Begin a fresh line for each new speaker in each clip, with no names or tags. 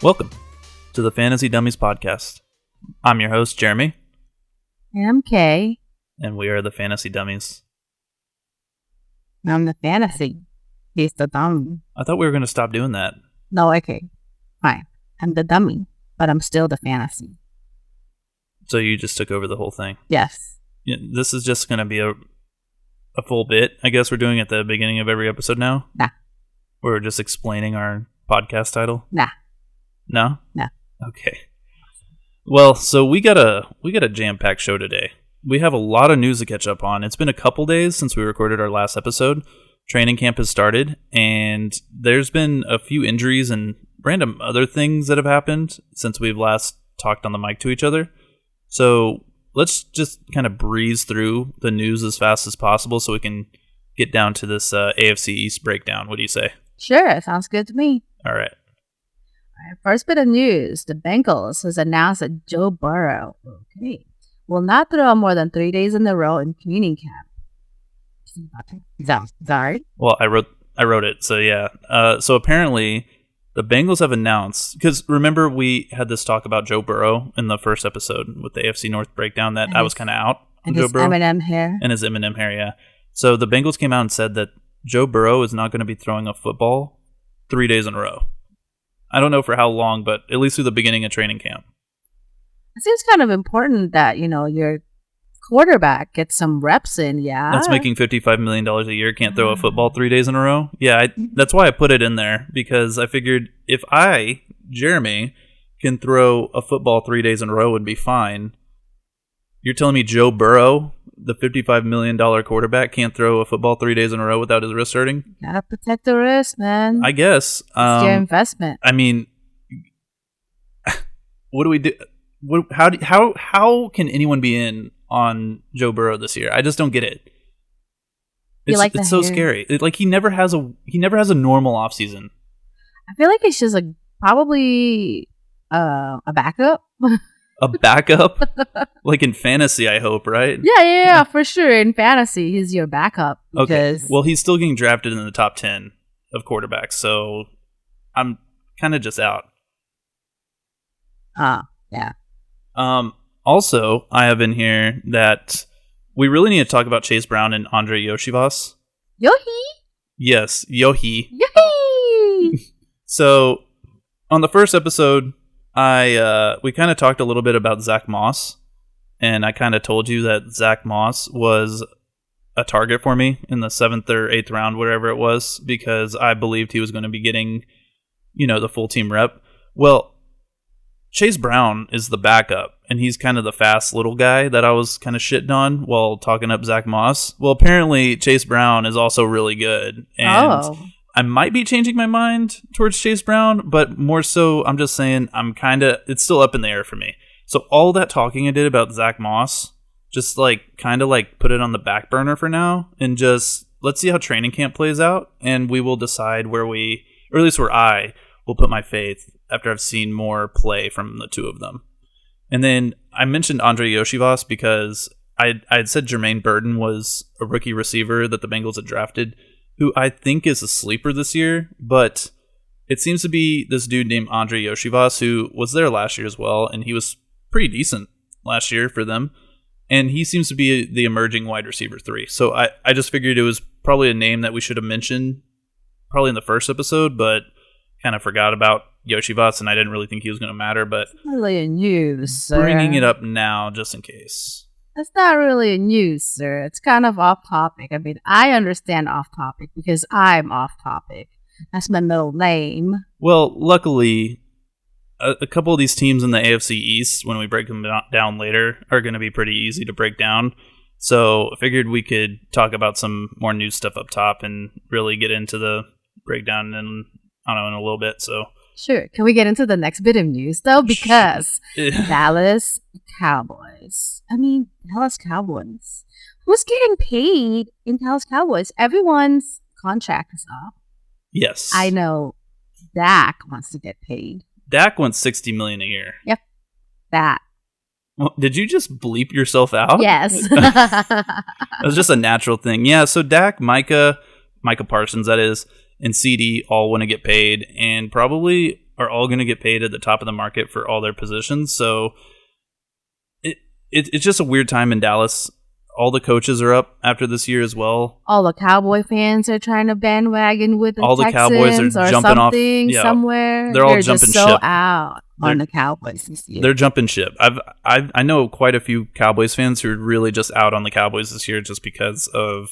Welcome to the Fantasy Dummies Podcast. I'm your host, Jeremy.
I'm Kay.
And we are the Fantasy Dummies.
I'm the fantasy. He's the dummy.
I thought we were going to stop doing that.
No, okay. Fine. I'm the dummy, but I'm still the fantasy.
So you just took over the whole thing?
Yes.
Yeah, this is just going to be a full bit. I guess we're doing it at the beginning of every episode now?
Nah.
We're just explaining our podcast title?
Nah.
No?
No.
Okay. Well, so we got a jam-packed show today. We have a lot of news to catch up on. It's been a couple days since we recorded our last episode. Training camp has started, and there's been a few injuries and random other things that have happened since we've last talked on the mic to each other. So let's just kind of breeze through the news as fast as possible so we can get down to this AFC East breakdown. What do you say?
Sure, sounds good to me.
All right.
First bit of news, the Bengals has announced that Joe Burrow will not throw more than 3 days in a row in training camp. Sorry?
Well, I wrote it, so yeah. So apparently, the Bengals have announced, because remember we had this talk about Joe Burrow in the first episode with the AFC North breakdown that I was kind of out on Joe Burrow.
And his M&M hair.
And his M&M hair, yeah. So the Bengals came out and said that Joe Burrow is not going to be throwing a football 3 days in a row. I don't know for how long, but at least through the beginning of training camp.
It seems kind of important that, your quarterback gets some reps in, yeah?
That's making $55 million a year, can't throw a football 3 days in a row. Yeah, that's why I put it in there, because I figured if I, Jeremy, can throw a football 3 days in a row and be fine, you're telling me Joe Burrow, the $55 million quarterback, can't throw a football 3 days in a row without his wrist hurting?
Gotta protect the wrist, man.
I guess.
It's your investment.
I mean, what do we do? How can anyone be in on Joe Burrow this year? I just don't get it. It's so scary. He never has a normal offseason.
I feel like it's just probably a backup.
A backup? Like in fantasy, I hope, right?
Yeah, for sure. In fantasy, he's your backup.
Okay. Well, he's still getting drafted in the top 10 of quarterbacks, so I'm kind of just out.
Yeah.
Also, I have in here that we really need to talk about Chase Brown and Andre Yoshivas.
Yohi?
Yes, Yohi.
Yohi!
So, on the first episode, we kind of talked a little bit about Zach Moss, and I kind of told you that Zach Moss was a target for me in the 7th or 8th round, whatever it was, because I believed he was going to be getting, the full team rep. Well, Chase Brown is the backup, and he's kind of the fast little guy that I was kind of shitting on while talking up Zach Moss. Well, apparently Chase Brown is also really good, and I might be changing my mind towards Chase Brown, but more so, I'm just saying it's still up in the air for me. So all that talking I did about Zach Moss, just put it on the back burner for now, and just let's see how training camp plays out, and we will decide where I will put my faith after I've seen more play from the two of them. And then I mentioned Andre Yoshivas because I had said Jermaine Burton was a rookie receiver that the Bengals had drafted, who I think is a sleeper this year, but it seems to be this dude named Andre Yoshivas who was there last year as well, and he was pretty decent last year for them, and he seems to be the emerging wide receiver 3. So I just figured it was probably a name that we should have mentioned probably in the first episode, but kind of forgot about Yoshivas, and I didn't really think he was going to matter, but
it's not really a news, sir.
Bringing it up now just in case.
It's not really a news, sir. It's kind of off topic. I mean, I understand off topic because I'm off topic. That's my middle name.
Well, luckily, a couple of these teams in the AFC East, when we break them down later, are going to be pretty easy to break down. So I figured we could talk about some more news stuff up top and really get into the breakdown in a little bit. So
sure. Can we get into the next bit of news, though? Because Dallas Cowboys. Who's getting paid in Dallas Cowboys? Everyone's contract is up.
Yes.
I know Dak wants to get paid.
Dak wants $60 million a year.
Yep. That.
Well, did you just bleep yourself out?
Yes.
It was just a natural thing. Yeah, so Dak, Micah Parsons, that is, and CD all want to get paid, and probably are all going to get paid at the top of the market for all their positions. So it's just a weird time in Dallas. All the coaches are up after this year as well.
All the Cowboy fans are trying to bandwagon with the
all the
Texans
Cowboys are
or
jumping off
somewhere.
They're all
just
jumping
so
ship.
out on the Cowboys this year.
They're jumping ship. I know quite a few Cowboys fans who are really just out on the Cowboys this year just because of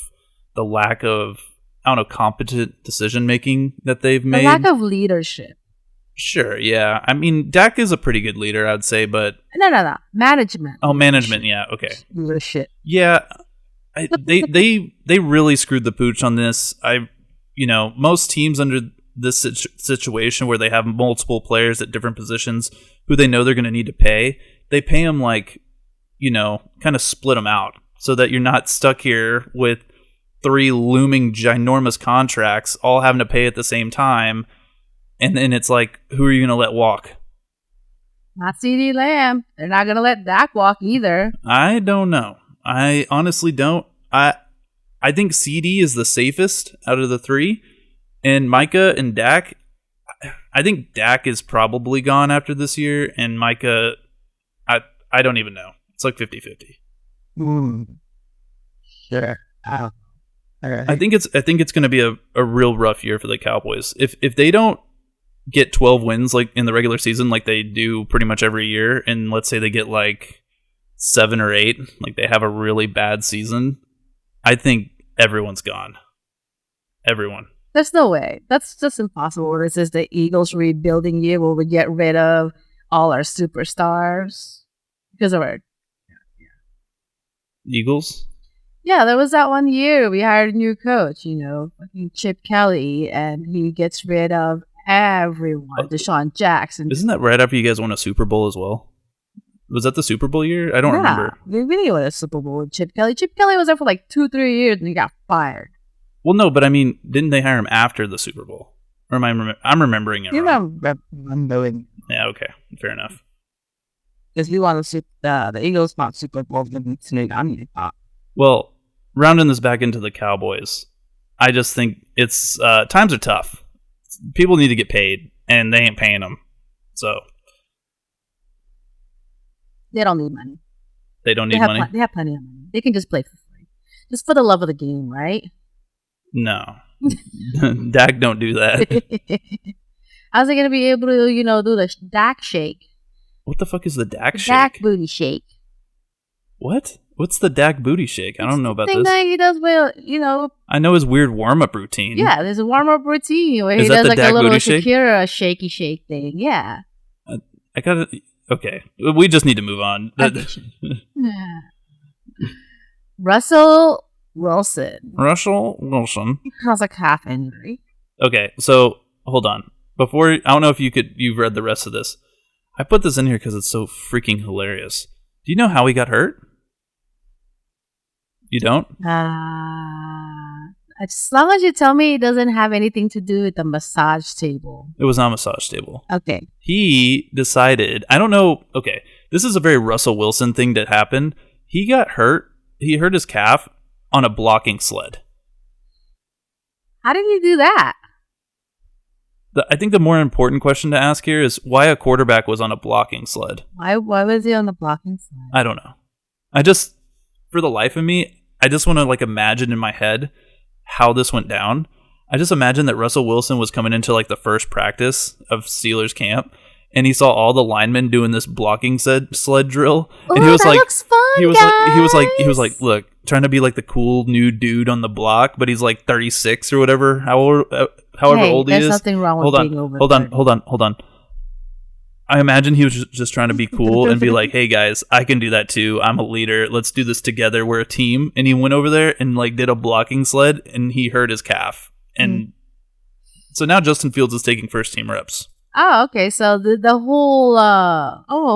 the lack of, I don't know, competent decision making that they've made.
The lack of leadership.
Sure, yeah. I mean, Dak is a pretty good leader, I'd say, but...
No. Management.
Oh, management, yeah, okay.
Leadership.
Yeah, they really screwed the pooch on this. Most teams under this situation where they have multiple players at different positions who they know they're going to need to pay, they pay them kind of split them out so that you're not stuck here with 3 looming ginormous contracts all having to pay at the same time. And then it's like, who are you going to let walk?
Not CeeDee Lamb. They're not going to let Dak walk either.
I don't know. I honestly don't. I think CD is the safest out of the 3. And Micah and Dak, I think Dak is probably gone after this year. And Micah, I don't even know. It's like 50-50.
Sure.
I think it's going to be a real rough year for the Cowboys. If they don't get 12 wins like in the regular season like they do pretty much every year, and let's say they get like 7 or 8, like they have a really bad season, I think everyone's gone. Everyone.
There's no way. That's just impossible. This is the Eagles rebuilding year where we get rid of all our superstars because of our
Eagles.
Yeah, there was that one year we hired a new coach, fucking Chip Kelly, and he gets rid of everyone. Deshaun Jackson.
Isn't that right after you guys won a Super Bowl as well? Was that the Super Bowl year? I don't remember.
We really won a Super Bowl with Chip Kelly. Chip Kelly was there for like 2-3 years and he got fired.
Well, no, but I mean, didn't they hire him after the Super Bowl? Or am I'm remembering it wrong?
Remembering.
Yeah, okay. Fair enough.
Because he won the Eagles not Super Bowl.
Well, rounding this back into the Cowboys, I just think it's times are tough. People need to get paid, and they ain't paying them. So
they don't need money.
They don't need money?
They have plenty of money. They can just play for free. Just for the love of the game, right?
No. Dak don't do that.
How's he going to be able to, do the Dak shake?
What the fuck is the Dak shake?
Dak booty shake.
What? What's the Dak booty shake? I don't know about this.
That he does well,
I know his weird warm-up routine.
Yeah, there's a warm-up routine where he does like a little Shakira shaky shake thing. Yeah.
I gotta... Okay. We just need to move on.
Russell Wilson. Has a calf injury.
Okay, so hold on. Before, I don't know if you've read the rest of this. I put this in here because it's so freaking hilarious. Do you know how he got hurt? You don't?
As long as you tell me it doesn't have anything to do with the massage table.
It was not a massage table.
Okay.
He decided, I don't know, okay, this is a very Russell Wilson thing that happened. He got hurt. He hurt his calf on a blocking sled.
How did he do that?
I think the more important question to ask here is why a quarterback was on a blocking sled.
Why was he on the blocking sled?
I don't know. For the life of me, I just want to imagine in my head how this went down. I just imagine that Russell Wilson was coming into the first practice of Steelers camp, and he saw all the linemen doing this blocking sled drill, and he was
that looks fun,
he was like, look, trying to be the cool new dude on the block, but he's 36 or whatever, however old he is.
There's nothing wrong with being over 30.
Hold on. I imagine he was just trying to be cool and be like, hey guys, I can do that too. I'm a leader. Let's do this together. We're a team. And he went over there and did a blocking sled, and he hurt his calf. And so now Justin Fields is taking first team reps.
Oh, okay. So the whole,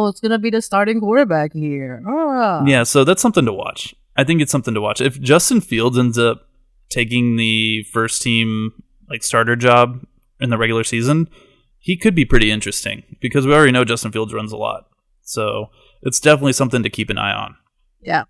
it's going to be the starting quarterback here. Oh.
Yeah, so that's something to watch. I think it's something to watch. If Justin Fields ends up taking the first team starter job in the regular season, he could be pretty interesting because we already know Justin Fields runs a lot. So it's definitely something to keep an eye on.
Yeah.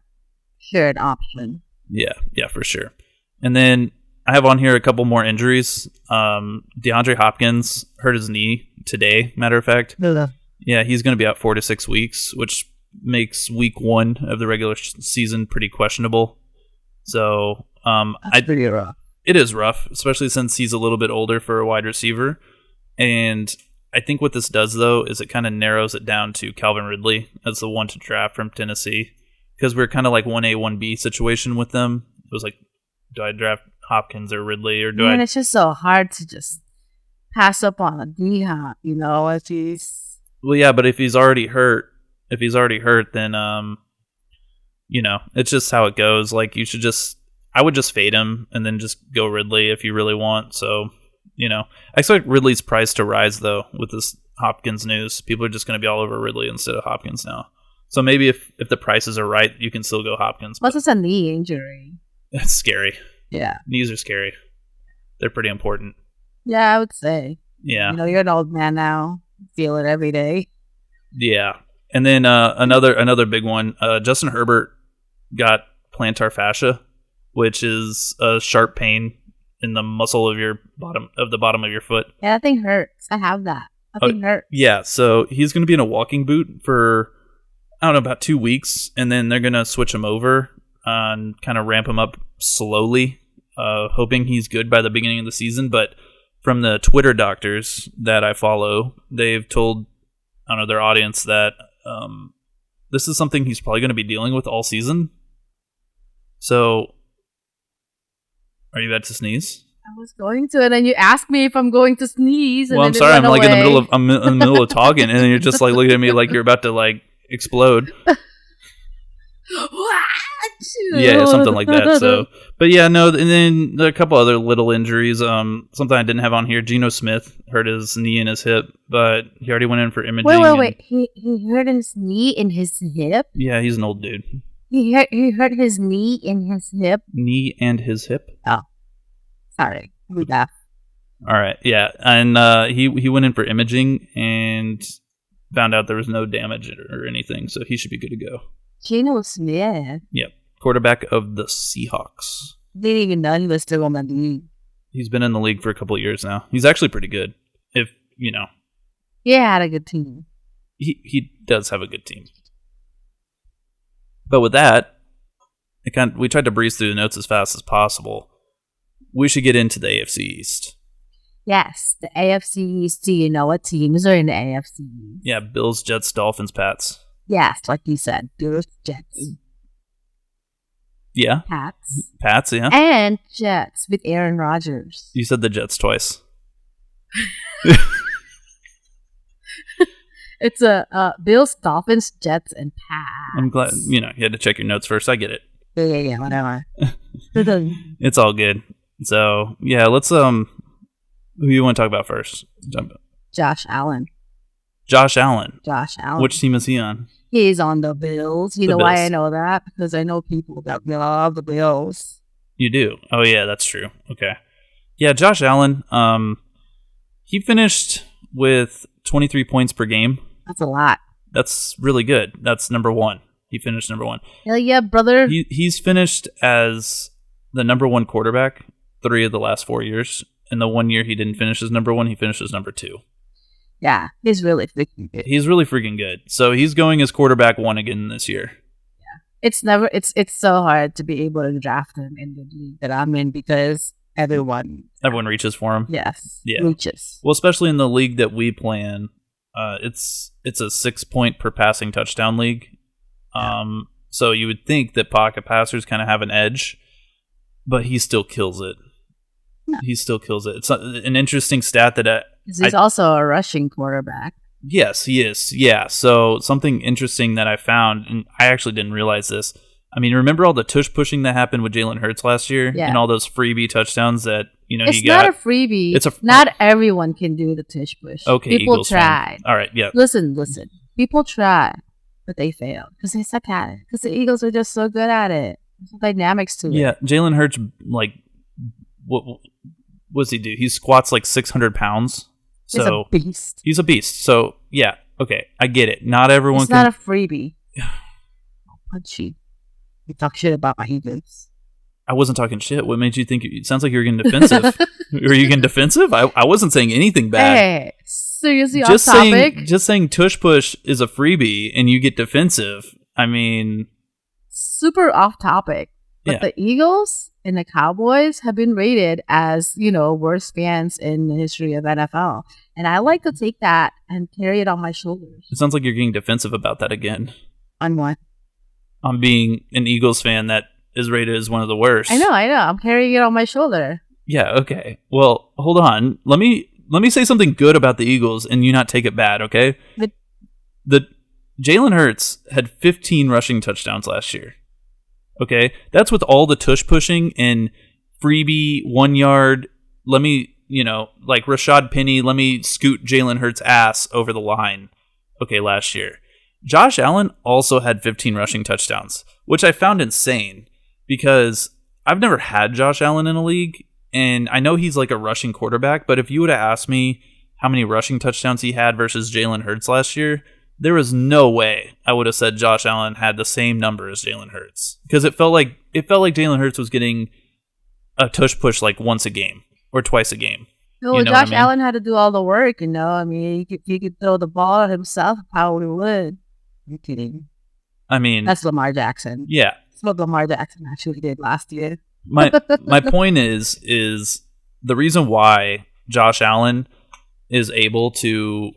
Sure, an option.
Yeah, for sure. And then I have on here a couple more injuries. DeAndre Hopkins hurt his knee today, matter of fact.
No.
Yeah, he's going to be out 4 to 6 weeks, which makes week 1 of the regular season pretty questionable. So,
That's pretty rough.
It is rough, especially since he's a little bit older for a wide receiver. And I think what this does, though, is it kind of narrows it down to Calvin Ridley as the one to draft from Tennessee. Because we're kind of like 1A, 1B situation with them. It was like, do I draft Hopkins or Ridley, or do I?
It's just so hard to just pass up on a D-Hop, if he's...
Well, yeah, but if he's already hurt, then, it's just how it goes. Like, I would just fade him and then just go Ridley if you really want. So, I expect Ridley's price to rise, though, with this Hopkins news. People are just going to be all over Ridley instead of Hopkins now. So maybe if the prices are right, you can still go Hopkins.
Plus, it's a knee injury.
It's scary.
Yeah.
Knees are scary. They're pretty important.
Yeah, I would say.
Yeah.
You're an old man now. Feel it every day.
Yeah. And then another big one, Justin Herbert got plantar fascia, which is a sharp pain in the muscle of the bottom of your foot.
Yeah, that thing hurts. I have that. That thing hurts.
Yeah, so he's going to be in a walking boot for, I don't know, about 2 weeks, and then they're going to switch him over and kind of ramp him up slowly, hoping he's good by the beginning of the season. But from the Twitter doctors that I follow, they've told their audience that this is something he's probably going to be dealing with all season. So, are you about to sneeze?
I was going to, and then you asked me if I'm going to sneeze. And
well, I'm sorry. I'm like in the middle of talking, and then you're just like looking at me like you're about to like explode. Yeah, something like that. So, but yeah, no. And then there are a couple other little injuries. Something I didn't have on here. Geno Smith hurt his knee and his hip, but he already went in for imaging.
Wait. He hurt his knee and his hip.
Yeah, he's an old dude.
He hurt his knee and his hip.
Knee and his hip.
Oh, sorry. We got.
All right. Yeah, and he went in for imaging and found out there was no damage or anything, so he should be good to go. Geno
Smith.
Yep. Quarterback of the Seahawks.
Didn't even know he was still on the league.
He's been in the league for a couple of years now. He's actually pretty good. If
He had a good team.
He does have a good team. But with that, we tried to breeze through the notes as fast as possible. We should get into the AFC East.
Yes, the AFC East. Do you know what teams are in the AFC East?
Yeah, Bills, Jets, Dolphins, Pats.
Yes, like you said, Bills, Jets.
Yeah. Pats, yeah.
And Jets with Aaron Rodgers.
You said the Jets twice.
It's a Bills, Dolphins, Jets, and Pats.
I'm glad, you had to check your notes first. I get it.
Yeah, whatever.
It's all good. So, yeah, let's, who you want to talk about first?
Josh Allen.
Josh Allen.
Which
team is he on?
He's on the Bills. You know why I know that? Because I know people that love the Bills.
You do? Oh, yeah, that's true. Okay. Yeah, Josh Allen, he finished with 23 points per game.
That's a lot.
That's really good. That's number one. He finished number one.
Hell yeah, brother.
He's finished as the number one quarterback 3 of the last 4 years. And the 1 year he didn't finish as number one, he finished as number 2.
Yeah, he's really freaking good.
He's really freaking good. So he's going as quarterback 1 again this year.
Yeah. It's so hard to be able to draft him in the league that I'm in because everyone
reaches for him.
Yes.
Yeah.
Reaches.
Well, especially in the league that we play in, it's a 6-point per passing touchdown league. So you would think that pocket passers kind of have an edge, but he still kills it. No. He still kills it. It's an interesting stat that
he's also a rushing quarterback.
Yes, he is. Yeah. So something interesting that I found, and I actually didn't realize this. I mean, remember all the tush pushing that happened with Jalen Hurts last year, and all those freebie touchdowns that he got.
It's not a freebie. Not everyone can do the tush push.
Okay,
people
Eagles
tried.
All right, yeah.
Listen. People try, but they failed because they suck at it. Because the Eagles are just so good at it. There's dynamics to it.
Yeah, Jalen Hurts, like, what does he do? He squats like 600 pounds. So
He's a beast.
So, yeah, okay, I get it. Not everyone
It's not a freebie. Punchy. You talk shit about my Eagles.
I wasn't talking shit. What made you think? It sounds like you're getting defensive. Were you getting defensive? I wasn't saying anything bad.
Hey, seriously, off topic.
Just saying tush push is a freebie and you get defensive. I mean,
super off topic. But the Eagles and the Cowboys have been rated as, worst fans in the history of NFL. And I like to take that and carry it on my shoulders.
It sounds like you're getting defensive about that again.
On what?
On being an Eagles fan that is rated as one of the worst.
I know. I'm carrying it on my shoulder.
Yeah, okay. Well, hold on. Let me say something good about the Eagles and you not take it bad, okay? The Jalen Hurts had 15 rushing touchdowns last year. Okay? That's with all the tush pushing and freebie 1 yard. Let me, like Rashad Penny, let me scoot Jalen Hurts' ass over the line. Okay, last year. Josh Allen also had 15 rushing touchdowns, which I found insane because I've never had Josh Allen in a league, and I know he's like a rushing quarterback, but if you would have asked me how many rushing touchdowns he had versus Jalen Hurts last year, there was no way I would have said Josh Allen had the same number as Jalen Hurts because it felt like Jalen Hurts was getting a tush push like once a game or twice a game.
No, Josh Allen had to do all the work, I mean, he could throw the ball himself, probably would. You're kidding.
I mean,
that's Lamar Jackson.
Yeah.
That's what Lamar Jackson actually did last year.
My point is the reason why Josh Allen is able to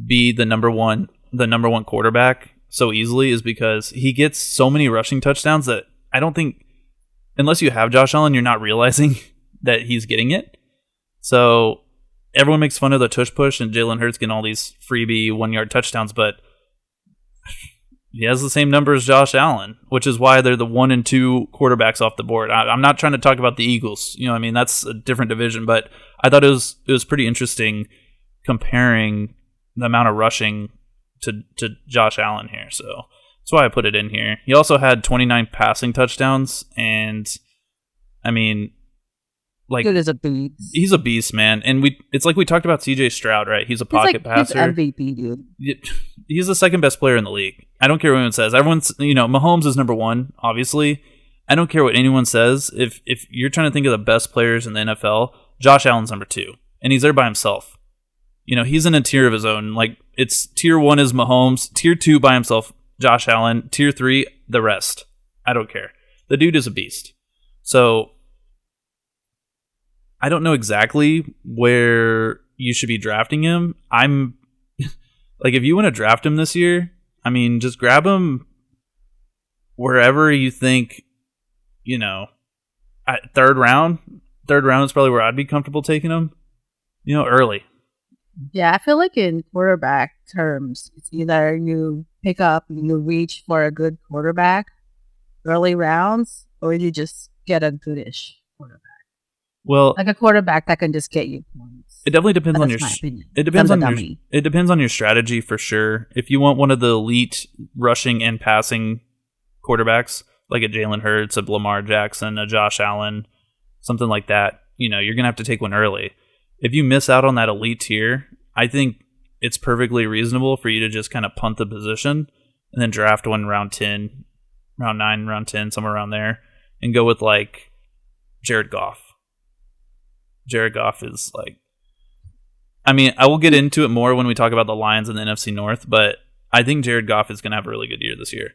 be the number one quarterback so easily is because he gets so many rushing touchdowns that I don't think, unless you have Josh Allen, you're not realizing that he's getting it. So everyone makes fun of the tush push and Jalen Hurts getting all these freebie 1 yard touchdowns, but he has the same number as Josh Allen, which is why they're the 1 and 2 quarterbacks off the board. I'm not trying to talk about the Eagles. That's a different division, but I thought it was pretty interesting comparing the amount of rushing to Josh Allen here. So that's why I put it in here. He also had 29 passing touchdowns, and I mean, like,
good as a beast.
He's a beast, man. And it's like we talked about CJ Stroud, right? He's a pocket passer.
He's MVP, dude.
He's the second best player in the league. I don't care what anyone says. Everyone's, Mahomes is number one, obviously. I don't care what anyone says. If you're trying to think of the best players in the NFL, Josh Allen's number 2, and he's there by himself. He's in a tier of his own. Like, it's tier 1 is Mahomes, tier 2 by himself, Josh Allen, tier 3, the rest. I don't care. The dude is a beast. So I don't know exactly where you should be drafting him. I'm like, if you want to draft him this year, I mean, just grab him wherever you think, at third round. Third round is probably where I'd be comfortable taking him, early.
Yeah, I feel like in quarterback terms, it's either you pick up, you reach for a good quarterback early rounds, or you just get a goodish quarterback.
Well,
like a quarterback that can just get you points.
It definitely depends on your. It depends on your strategy for sure. If you want one of the elite rushing and passing quarterbacks, like a Jalen Hurts, a Lamar Jackson, a Josh Allen, something like that, you're gonna have to take one early. If you miss out on that elite tier, I think it's perfectly reasonable for you to just kind of punt the position and then draft one round 10, round 9, round 10, somewhere around there, and go with like Jared Goff. Jared Goff is like, I mean, I will get into it more when we talk about the Lions and the NFC North, but I think Jared Goff is going to have a really good year this year.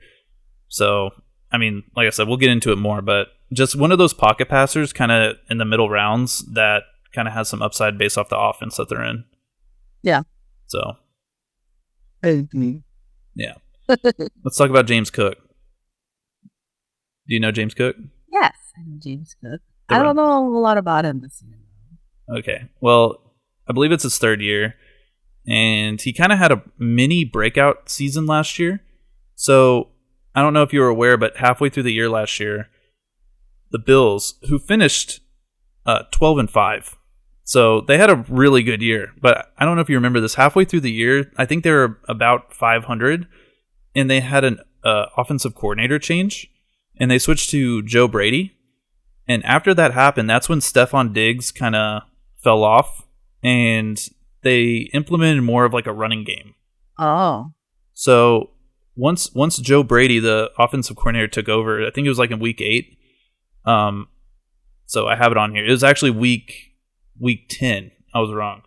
So, I mean, like I said, we'll get into it more, but just one of those pocket passers kind of in the middle rounds that kind of has some upside based off the offense that they're in.
Yeah.
So.
Mm-hmm.
Yeah. Let's talk about James Cook. Do you know James Cook?
Yes, I know James Cook. I don't know a lot about him this year.
Okay. Well, I believe it's his third year, and he kind of had a mini breakout season last year. So, I don't know if you were aware, but halfway through the year last year, the Bills, who finished 12-5, so they had a really good year. But I don't know if you remember this. Halfway through the year, I think they were about 500, and they had an offensive coordinator change, and they switched to Joe Brady. And after that happened, that's when Stephon Diggs kind of fell off, and they implemented more of like a running game.
Oh.
So once Joe Brady, the offensive coordinator, took over, I think it was like in week 8, So I have it on here. It was actually week 10. I was wrong.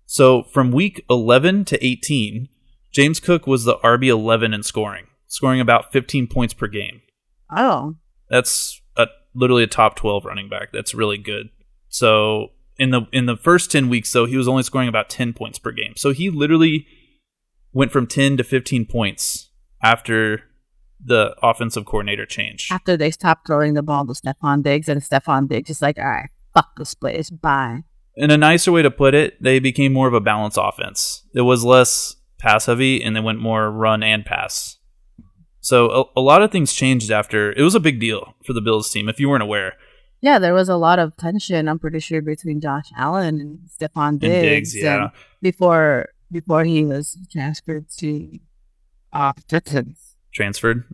So from week 11 to 18, James Cook was the RB11 in scoring about 15 points per game.
Oh.
That's literally a top 12 running back. That's really good. So in the first 10 weeks, though, he was only scoring about 10 points per game. So he literally went from 10 to 15 points after the offensive coordinator change.
After they stopped throwing the ball to Stephon Diggs, and Stephon Diggs is like, all right, fuck this place, bye.
In a nicer way to put it, they became more of a balanced offense. It was less pass heavy, and they went more run and pass. So a lot of things changed after. It was a big deal for the Bills team, if you weren't aware.
Yeah, there was a lot of tension, I'm pretty sure, between Josh Allen and Stephon Diggs.
Yeah.
And before he was transferred to Titans.
Transferred?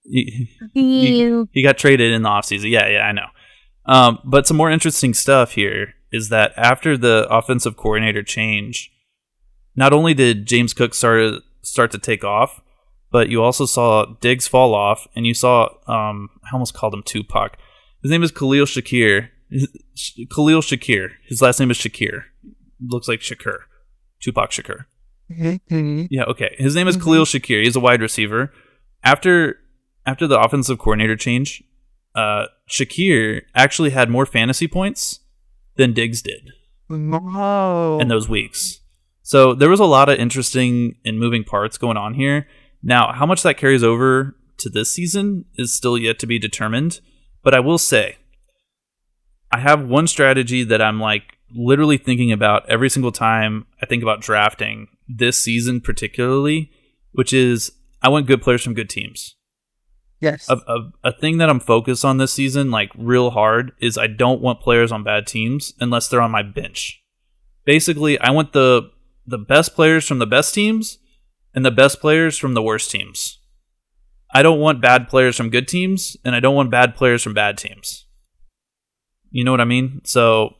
He got traded in the offseason. Yeah, I know. But some more interesting stuff here is that after the offensive coordinator change, not only did James Cook start to take off, but you also saw Diggs fall off, and you saw, I almost called him Tupac. His name is Khalil Shakir. Khalil Shakir. His last name is Shakir. Looks like Shakur. Tupac Shakur. Yeah, okay. His name is Khalil Shakir. He's a wide receiver. After the offensive coordinator change, Shakir actually had more fantasy points than Diggs did in those weeks. So there was a lot of interesting and moving parts going on here. Now, how much that carries over to this season is still yet to be determined. But I will say, I have one strategy that I'm like literally thinking about every single time I think about drafting this season particularly, which is I want good players from good teams.
Yes.
A thing that I'm focused on this season, like real hard, is I don't want players on bad teams unless they're on my bench. Basically, I want the best players from the best teams and the best players from the worst teams. I don't want bad players from good teams, and I don't want bad players from bad teams. You know what I mean? So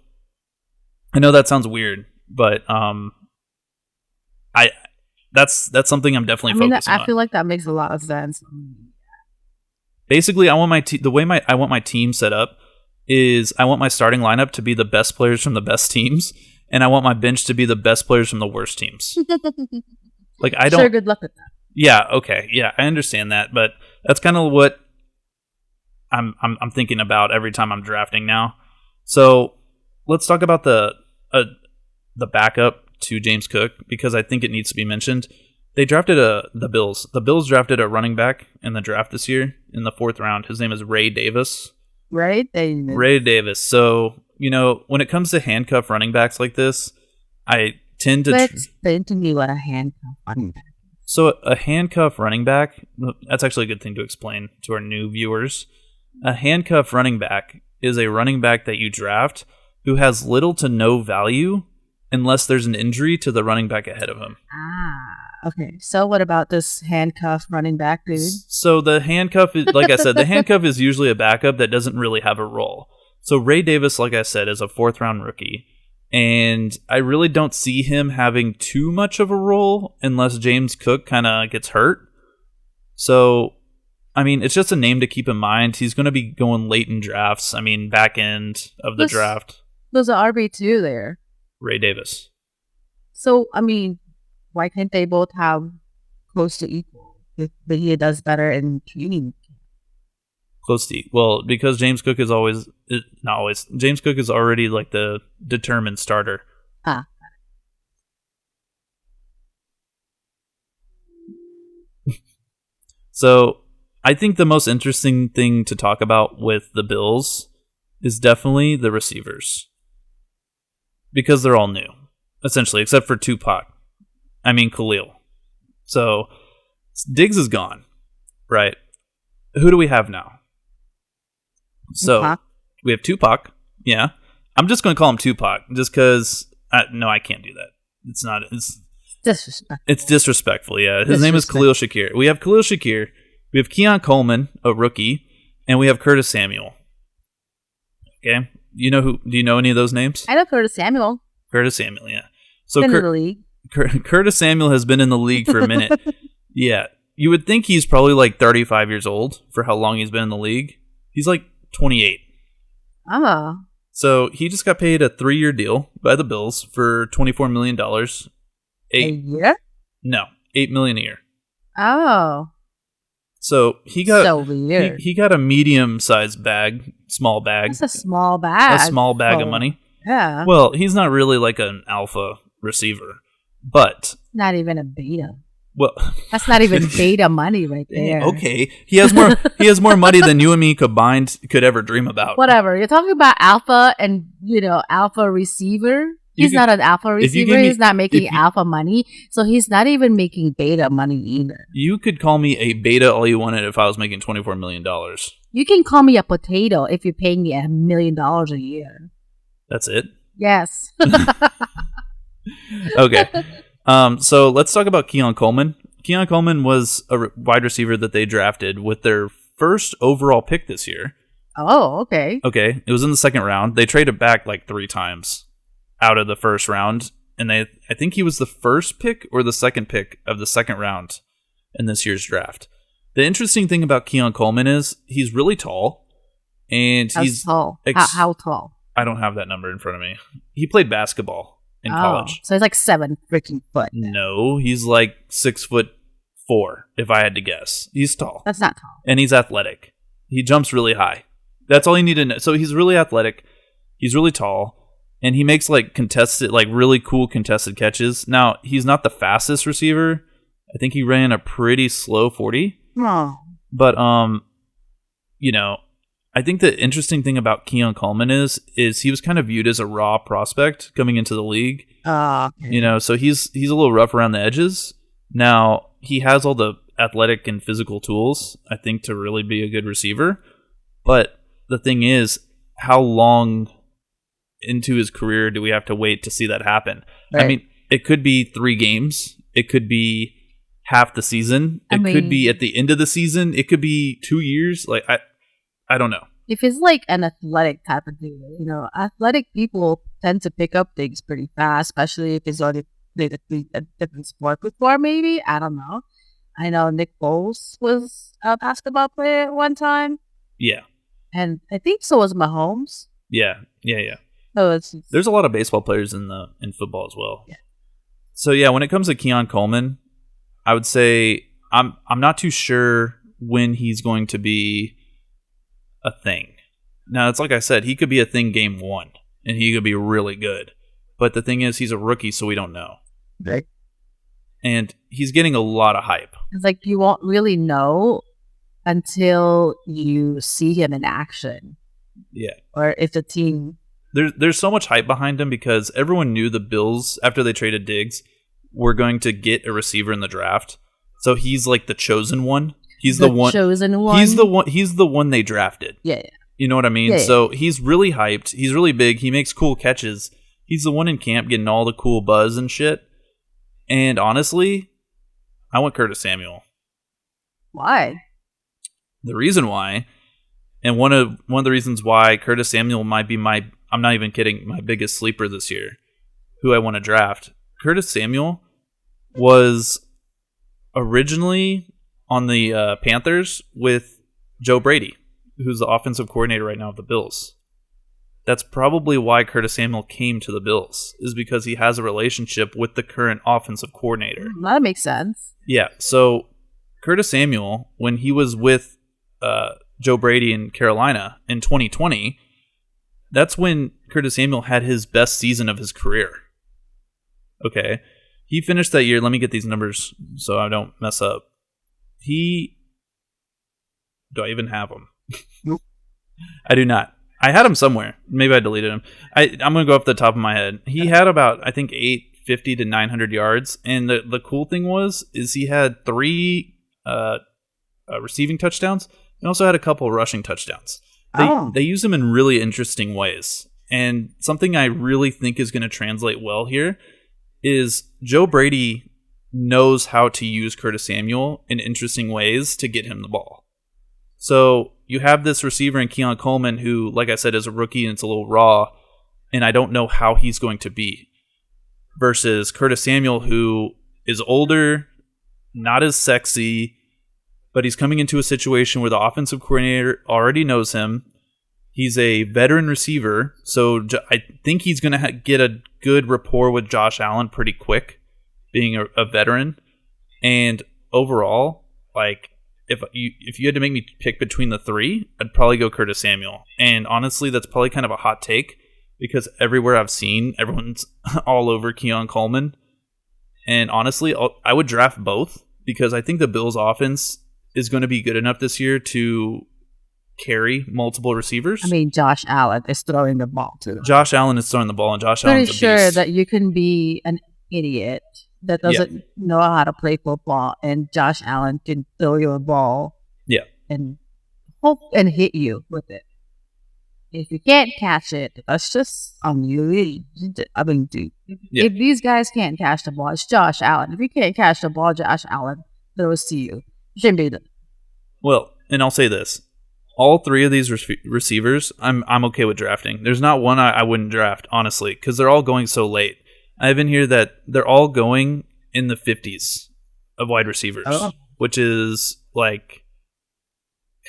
I know that sounds weird, but that's something I'm definitely focusing on.
I feel like that makes a lot of sense.
Basically, I want I want my team set up is I want my starting lineup to be the best players from the best teams, and I want my bench to be the best players from the worst teams. Like I don't.
Sure, good luck with that.
Yeah. Okay. Yeah, I understand that, but that's kind of what I'm thinking about every time I'm drafting now. So let's talk about the backup to James Cook, because I think it needs to be mentioned. They drafted the Bills. The Bills drafted a running back in the draft this year in the 4th round. His name is Ray Davis.
Ray Davis.
So, when it comes to handcuff running backs like this, I tend to...
Explain to me what a handcuff running back is.
So a handcuff running back, that's actually a good thing to explain to our new viewers. A handcuff running back is a running back that you draft who has little to no value unless there's an injury to the running back ahead of him.
Okay. So what about this handcuff running back dude?
So the handcuff is, like I said, the handcuff is usually a backup that doesn't really have a role. So Ray Davis, like I said, is a 4th round rookie. And I really don't see him having too much of a role unless James Cook kind of gets hurt. So, it's just a name to keep in mind. He's going to be going late in drafts. Back end of the draft.
There's an RB2 there.
Ray Davis.
So, why can't they both have close to equal? But he does better in training.
Close to, well, because James Cook is not always. James Cook is already like the determined starter. So I think the most interesting thing to talk about with the Bills is definitely the receivers, because they're all new, essentially, except for Tupac. Khalil. So Diggs is gone, right? Who do we have now? So
Tupac.
We have Tupac. Yeah, I'm just going to call him Tupac, just because. No, I can't do that. It's not. It's
disrespectful.
It's disrespectful. Yeah, his name is Khalil Shakir. We have Khalil Shakir. We have Keon Coleman, a rookie, and we have Curtis Samuel. Okay, do you know any of those names?
I know Curtis Samuel.
Curtis Samuel, yeah. So
in the league.
Curtis Samuel has been in the league for a minute. Yeah, you would think he's probably like 35 years old for how long he's been in the league. He's like 28.
Oh.
So he just got paid a 3-year deal by the Bills for $24 million.
A year?
No, $8 million a year.
Oh.
So he got
so weird.
He got a medium-sized bag, small bag.
That's a small bag.
A small bag of money.
Yeah.
Well, he's not really like an alpha receiver, but
not even a beta.
Well,
that's not even beta money right there.
Okay, he has more money than you and me combined could ever dream about.
Whatever, you're talking about alpha and alpha receiver. He's not an alpha receiver. He's not making alpha money, so he's not even making beta money either.
You could call me a beta all you wanted if I was making $24 million.
You can call me a potato if you're paying me $1 million a year.
That's it?
Yes.
Okay. So let's talk about Keon Coleman. Keon Coleman was a wide receiver that they drafted with their first overall pick this year.
Oh, okay.
Okay. It was in the second round. They traded back like 3 times out of the first round. And I think he was the first pick or the second pick of the second round in this year's draft. The interesting thing about Keon Coleman is he's really tall. And he's
tall. How tall?
I don't have that number in front of me. He played basketball in college.
So he's like 7 freaking foot.
No, he's like 6'4", if I had to guess. He's tall.
That's not tall.
And he's athletic. He jumps really high. That's all you need to know. So he's really athletic. He's really tall. And he makes like really cool contested catches. Now, he's not the fastest receiver. I think he ran a pretty slow 40.
Oh.
But I think the interesting thing about Keon Coleman is he was kind of viewed as a raw prospect coming into the league.
Okay.
So he's a little rough around the edges. Now, he has all the athletic and physical tools, I think, to really be a good receiver. But the thing is, how long into his career do we have to wait to see that happen? Right. I mean, it could be 3 games. It could be half the season. It could be at the end of the season. It could be 2 years. Like, I don't know.
If it's like an athletic type of dude, athletic people tend to pick up things pretty fast, especially if it's already played a different sport before, maybe. I don't know. I know Nick Foles was a basketball player at one time.
Yeah.
And I think so was Mahomes.
Yeah.
So
there's a lot of baseball players in football as well.
Yeah.
So yeah, when it comes to Keon Coleman, I would say I'm not too sure when he's going to be a thing. Now, it's like I said, he could be a thing game 1, and he could be really good. But the thing is, he's a rookie, so we don't know.
Right.
And he's getting a lot of hype.
It's like you won't really know until you see him in action.
Yeah.
Or if the team...
There's so much hype behind him because everyone knew the Bills, after they traded Diggs, were going to get a receiver in the draft. So he's like the chosen one. He's the one.
Chosen one.
He's the one they drafted.
Yeah.
You know what I mean? Yeah. So he's really hyped. He's really big. He makes cool catches. He's the one in camp getting all the cool buzz and shit. And honestly, I want Curtis Samuel.
Why?
The reason why, and one of the reasons why Curtis Samuel might be I'm not even kidding, my biggest sleeper this year, who I want to draft. Curtis Samuel was originally on the Panthers with Joe Brady, who's the offensive coordinator right now of the Bills. That's probably why Curtis Samuel came to the Bills, is because he has a relationship with the current offensive coordinator.
That makes sense.
Yeah, so Curtis Samuel, when he was with Joe Brady in Carolina in 2020, that's when Curtis Samuel had his best season of his career. Okay. He finished that year. Let me get these numbers so I don't mess up. Do I even have them?
Nope.
I do not. I had him somewhere. Maybe I deleted him. I'm going to go off the top of my head. He had about, I think, 850 to 900 yards. And the cool thing is he had 3 receiving touchdowns and also had a couple rushing touchdowns. They use him in really interesting ways. And something I really think is going to translate well here is Joe Brady knows how to use Curtis Samuel in interesting ways to get him the ball. So you have this receiver in Keon Coleman who, like I said, is a rookie and it's a little raw, and I don't know how he's going to be. Versus Curtis Samuel, who is older, not as sexy, but he's coming into a situation where the offensive coordinator already knows him. He's a veteran receiver, so I think he's going to get a good rapport with Josh Allen pretty quick, being a veteran. And overall, like, if you had to make me pick between the three, I'd probably go Curtis Samuel. And honestly, that's probably kind of a hot take because everywhere I've seen, everyone's all over Keon Coleman. And honestly, I would draft both because I think the Bills' offense is going to be good enough this year to carry multiple receivers.
I mean, Josh Allen is throwing the ball too.
Josh Allen is throwing the ball, and Josh Allen's a beast.
Pretty sure that you can be an idiot that doesn't know how to play football, and Josh Allen can throw you a ball, and hope and hit you with it. If you can't catch it, that's just on you. I mean, dude, if these guys can't catch the ball, it's Josh Allen. If you can't catch the ball, Josh Allen throws to you. You shouldn't be them.
Well, and I'll say this: all three of these receivers, I'm okay with drafting. There's not one I wouldn't draft, honestly, because they're all going so late. I even hear that they're all going in the 50s of wide receivers, which is like,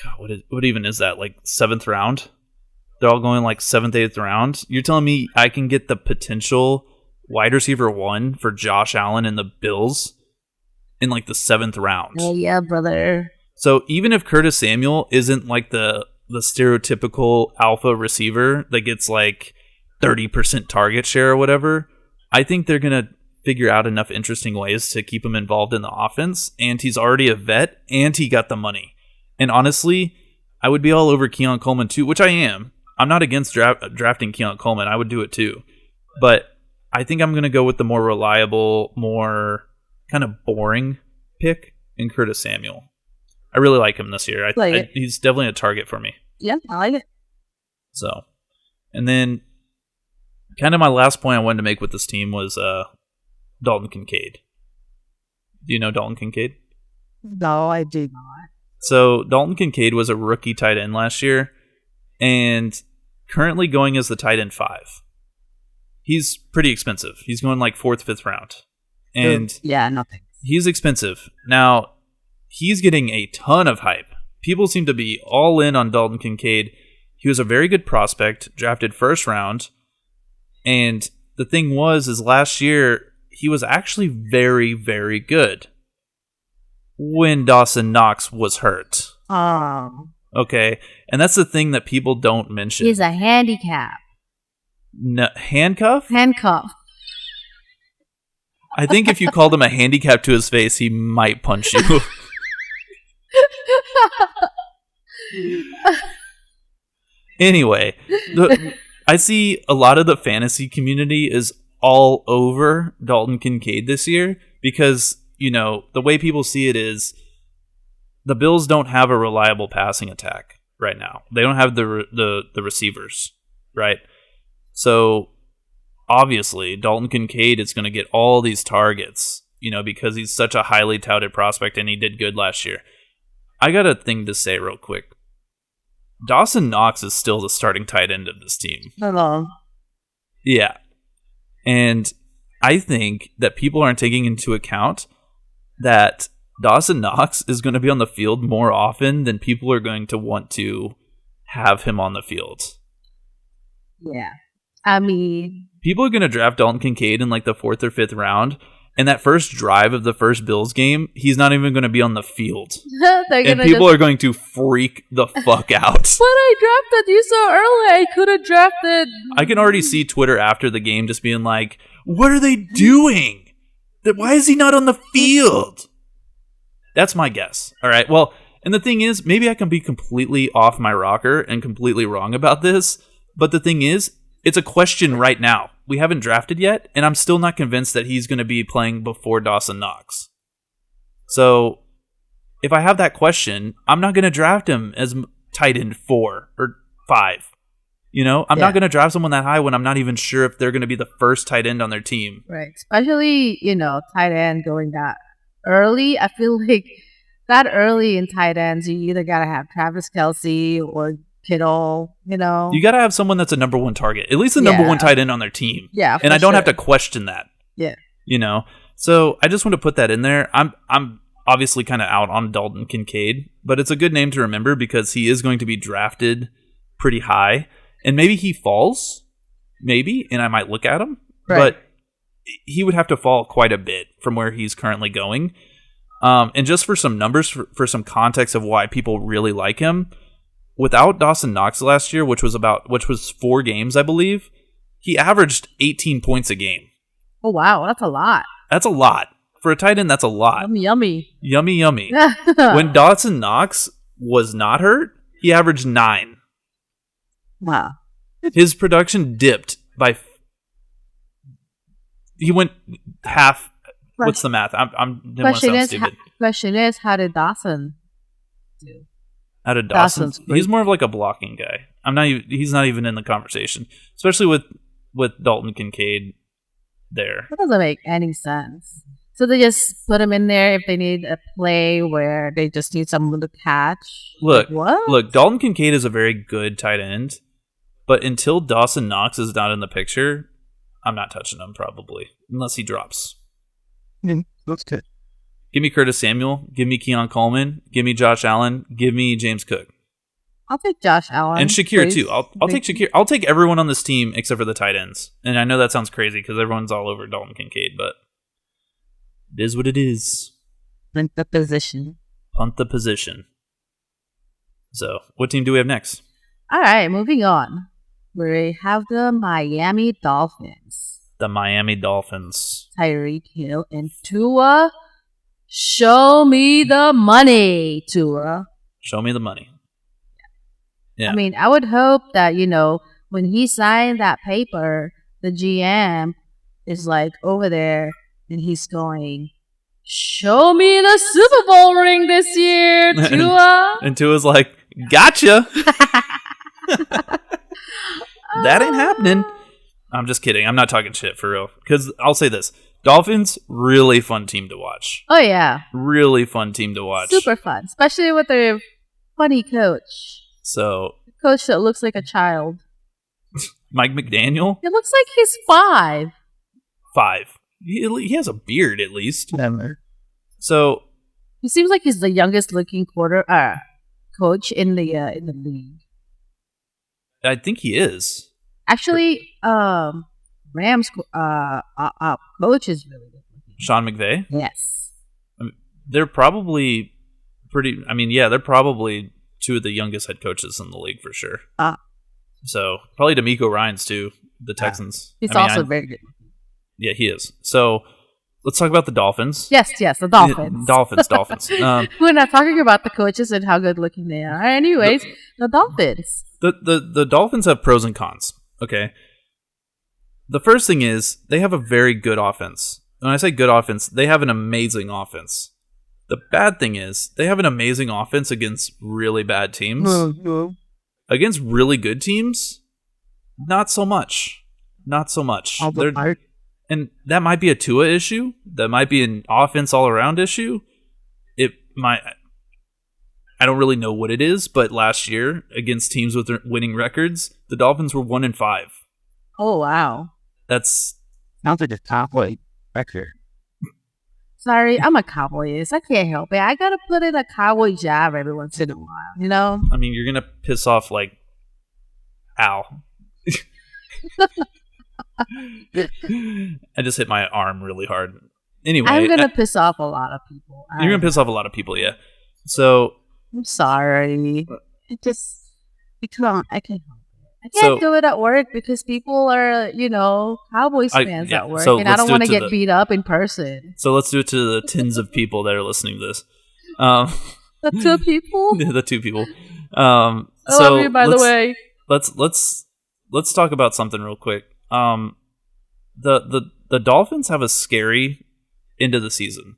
God, what even is that? Like 7th round? They're all going like 7th, 8th round. You're telling me I can get the potential wide receiver 1 for Josh Allen and the Bills in like the 7th round?
Oh yeah, brother.
So even if Curtis Samuel isn't like the stereotypical alpha receiver that gets like 30% target share or whatever, I think they're going to figure out enough interesting ways to keep him involved in the offense. And he's already a vet, and he got the money. And honestly, I would be all over Keon Coleman too, which I am. I'm not against drafting Keon Coleman. I would do it too. But I think I'm going to go with the more reliable, more kind of boring pick in Curtis Samuel. I really like him this year. He's definitely a target for me.
Yeah, I like it.
So, and then kind of my last point I wanted to make with this team was Dalton Kincaid. Do you know Dalton Kincaid?
No, I do not.
So Dalton Kincaid was a rookie tight end last year and currently going as the tight end 5. He's pretty expensive. He's going like 4th, 5th round. And
nothing.
He's expensive. Now, he's getting a ton of hype. People seem to be all in on Dalton Kincaid. He was a very good prospect, drafted 1st round. And the thing is last year, he was actually very, very good when Dawson Knox was hurt.
Oh.
Okay. And that's the thing that people don't mention.
He's a handicap.
No, handcuff?
Handcuff.
I think if you called him a handicap to his face, he might punch you. Anyway, I see a lot of the fantasy community is all over Dalton Kincaid this year because, you know, the way people see it is the Bills don't have a reliable passing attack right now. They don't have the receivers, right? So obviously Dalton Kincaid is going to get all these targets, you know, because he's such a highly touted prospect and he did good last year. I got a thing to say real quick. Dawson Knox is still the starting tight end of this team.
Hello.
Yeah. And I think that people aren't taking into account that Dawson Knox is going to be on the field more often than people are going to want to have him on the field.
Yeah. I mean,
people are going to draft Dalton Kincaid in like the 4th or 5th round. And that first drive of the first Bills game, he's not even going to be on the field. And people are going to freak the fuck out.
But I drafted you so early. I could have drafted.
I can already see Twitter after the game just being like, what are they doing? Why is he not on the field? That's my guess. All right. Well, and the thing is, maybe I can be completely off my rocker and completely wrong about this. But the thing is, it's a question right now. We haven't drafted yet, and I'm still not convinced that he's going to be playing before Dawson Knox. So, if I have that question, I'm not going to draft him as tight end 4 or 5. You know, I'm not going to draft someone that high when I'm not even sure if they're going to be the first tight end on their team.
Right. Especially, you know, tight end going that early. I feel like that early in tight ends, you either got to have Travis Kelce or Kittle, you know. You
got to have someone that's a number 1 target, at least the number 1 tight end on their team.
Yeah,
and I don't have to question that.
Yeah,
you know. So I just want to put that in there. I'm obviously kind of out on Dalton Kincaid, but it's a good name to remember because he is going to be drafted pretty high, and maybe he falls, and I might look at him,
Right.
but he would have to fall quite a bit from where he's currently going. And just for some numbers, for some context of why people really like him, without Dawson Knox last year, which was 4 games, I believe, he averaged 18 points a game.
Oh, wow. That's a lot.
That's a lot. For a tight end, that's a lot.
Yummy.
Yummy. When Dawson Knox was not hurt, he averaged 9.
Wow.
His production dipped by... He went half... What's the math? I didn't want to sound stupid.
Question is, how did Dawson do?
How did Dawson? He's more of like a blocking guy. He's not even in the conversation, especially with Dalton Kincaid there.
That doesn't make any sense. So they just put him in there if they need a play where they just need someone to catch.
Look,
what?
Look, Dalton Kincaid is a very good tight end, but until Dawson Knox is not in the picture, I'm not touching him probably unless he drops.
Looks good.
Give me Curtis Samuel. Give me Keon Coleman. Give me Josh Allen. Give me James Cook.
I'll take Josh Allen.
And Shakir, too. I'll take Shakir. I'll take everyone on this team except for the tight ends. And I know that sounds crazy because everyone's all over Dalton Kincaid, but it is what it is.
Punt the position.
So, what team do we have next?
All right, moving on. We have the Miami Dolphins.
The Miami Dolphins.
Tyreek Hill and Tua. Show me the money, Tua.
Show me the money. Yeah.
I mean, I would hope that, when he signed that paper, the GM is like over there and he's going, show me the Super Bowl ring this year, Tua.
And Tua's like, gotcha. That ain't happening. I'm just kidding. I'm not talking shit for real. Because I'll say this. Dolphins, really fun team to watch.
Oh, yeah.
Really fun team to watch.
Super fun. Especially with their funny coach.
So,
Coach that looks like a child.
Mike McDaniel?
It looks like he's 5.
5. He has a beard, at least.
Never.
So,
he seems like he's the youngest looking coach in the league.
I think he is.
Actually, Rams coach is really good.
Sean McVay?
Yes.
They're probably they're probably 2 of the youngest head coaches in the league for sure. So, probably DeMeco Ryans too, the Texans.
He's also very good.
Yeah, he is. So, let's talk about the Dolphins.
Yes, the Dolphins.
Dolphins.
We're not talking about the coaches and how good looking they are. Anyways, the Dolphins.
The Dolphins have pros and cons. Okay. The first thing is they have a very good offense. When I say good offense, they have an amazing offense. The bad thing is they have an amazing offense against really bad teams. Against really good teams, not so much. And that might be a Tua issue. That might be an offense all-around issue. I don't really know what it is, but last year, against teams with winning records, the Dolphins were 1-5.
Oh, wow.
That's...
Sounds like a Cowboy record.
Sorry, I'm a Cowboyist. I can't help it. I gotta put in a Cowboy jab every once in a while,
I mean, you're gonna piss off, Al. I just hit my arm really hard. Anyway.
I'm gonna piss off a lot of people.
You're gonna piss off a lot of people, yeah. So...
I'm sorry. I can't help it. I can't do it at work because people are, Cowboys fans at work, and I don't want to get beat up in person.
So let's do it to the tens of people that are listening to this.
The 2 people?
The 2 people.
I love you, by the way.
Let's talk about something real quick. The Dolphins have a scary end of the season.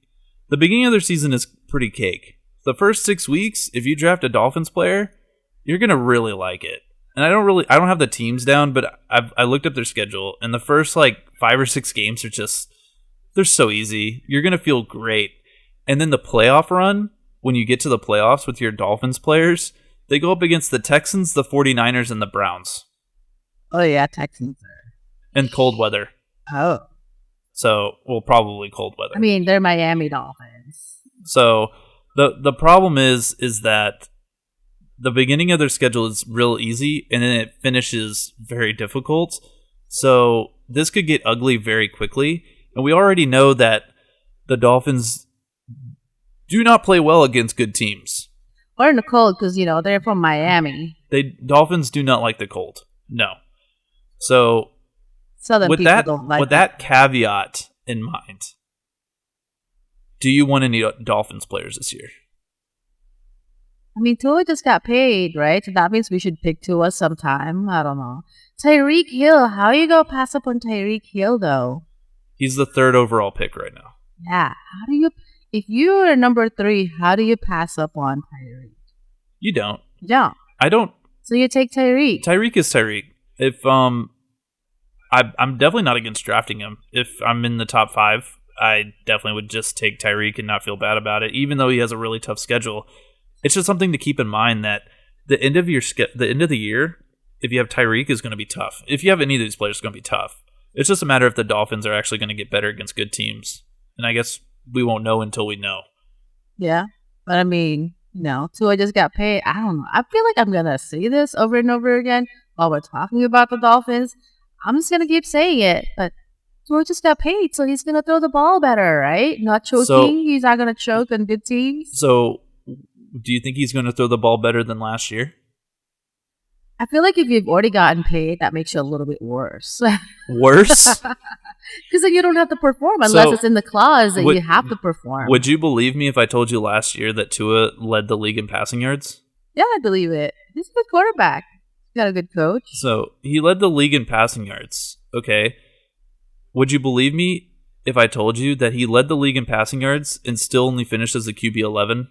The beginning of their season is pretty cake. The first 6 weeks, if you draft a Dolphins player, you're gonna really like it. And I don't have the teams down, but I looked up their schedule, and the first 5 or 6 games are they're so easy. You're gonna feel great. And then the playoff run, when you get to the playoffs with your Dolphins players, they go up against the Texans, the 49ers, and the Browns.
Oh yeah, Texans.
And cold weather.
Oh.
So, probably cold weather.
I mean, they're Miami Dolphins.
So, the problem is that the beginning of their schedule is real easy, and then it finishes very difficult. So this could get ugly very quickly. And we already know that the Dolphins do not play well against good teams.
Or in the cold, because, they're from Miami.
Dolphins do not like the cold. No. So
Southern
with
people
that,
don't like
with that caveat in mind, do you want any Dolphins players this year?
I mean, Tua just got paid, right? So that means we should pick Tua sometime. I don't know. Tyreek Hill. How you going to pass up on Tyreek Hill, though?
He's the 3rd overall pick right now.
Yeah. How do you... If you are number 3, how do you pass up on Tyreek?
You don't.
Yeah.
I don't.
So you take Tyreek.
Tyreek is Tyreek. If I'm definitely not against drafting him. If I'm in the top 5, I definitely would just take Tyreek and not feel bad about it, even though he has a really tough schedule. It's just something to keep in mind that the end of the year, if you have Tyreek, is going to be tough. If you have any of these players, it's going to be tough. It's just a matter if the Dolphins are actually going to get better against good teams. And I guess we won't know until we know.
Yeah. But I mean, Tua just got paid. I don't know. I feel like I'm going to say this over and over again while we're talking about the Dolphins. I'm just going to keep saying it. But Tua just got paid, so he's going to throw the ball better, right? Not choking. He's not going to choke on good teams.
So do you think he's going to throw the ball better than last year?
I feel like if you've already gotten paid, that makes you a little bit worse.
Worse?
Because then you don't have to perform unless it's in the clause that you have to perform.
Would you believe me if I told you last year that Tua led the league in passing yards?
Yeah, I believe it. He's a good quarterback. He's got a good coach.
So he led the league in passing yards. Okay. Would you believe me if I told you that he led the league in passing yards and still only finished as a QB 11?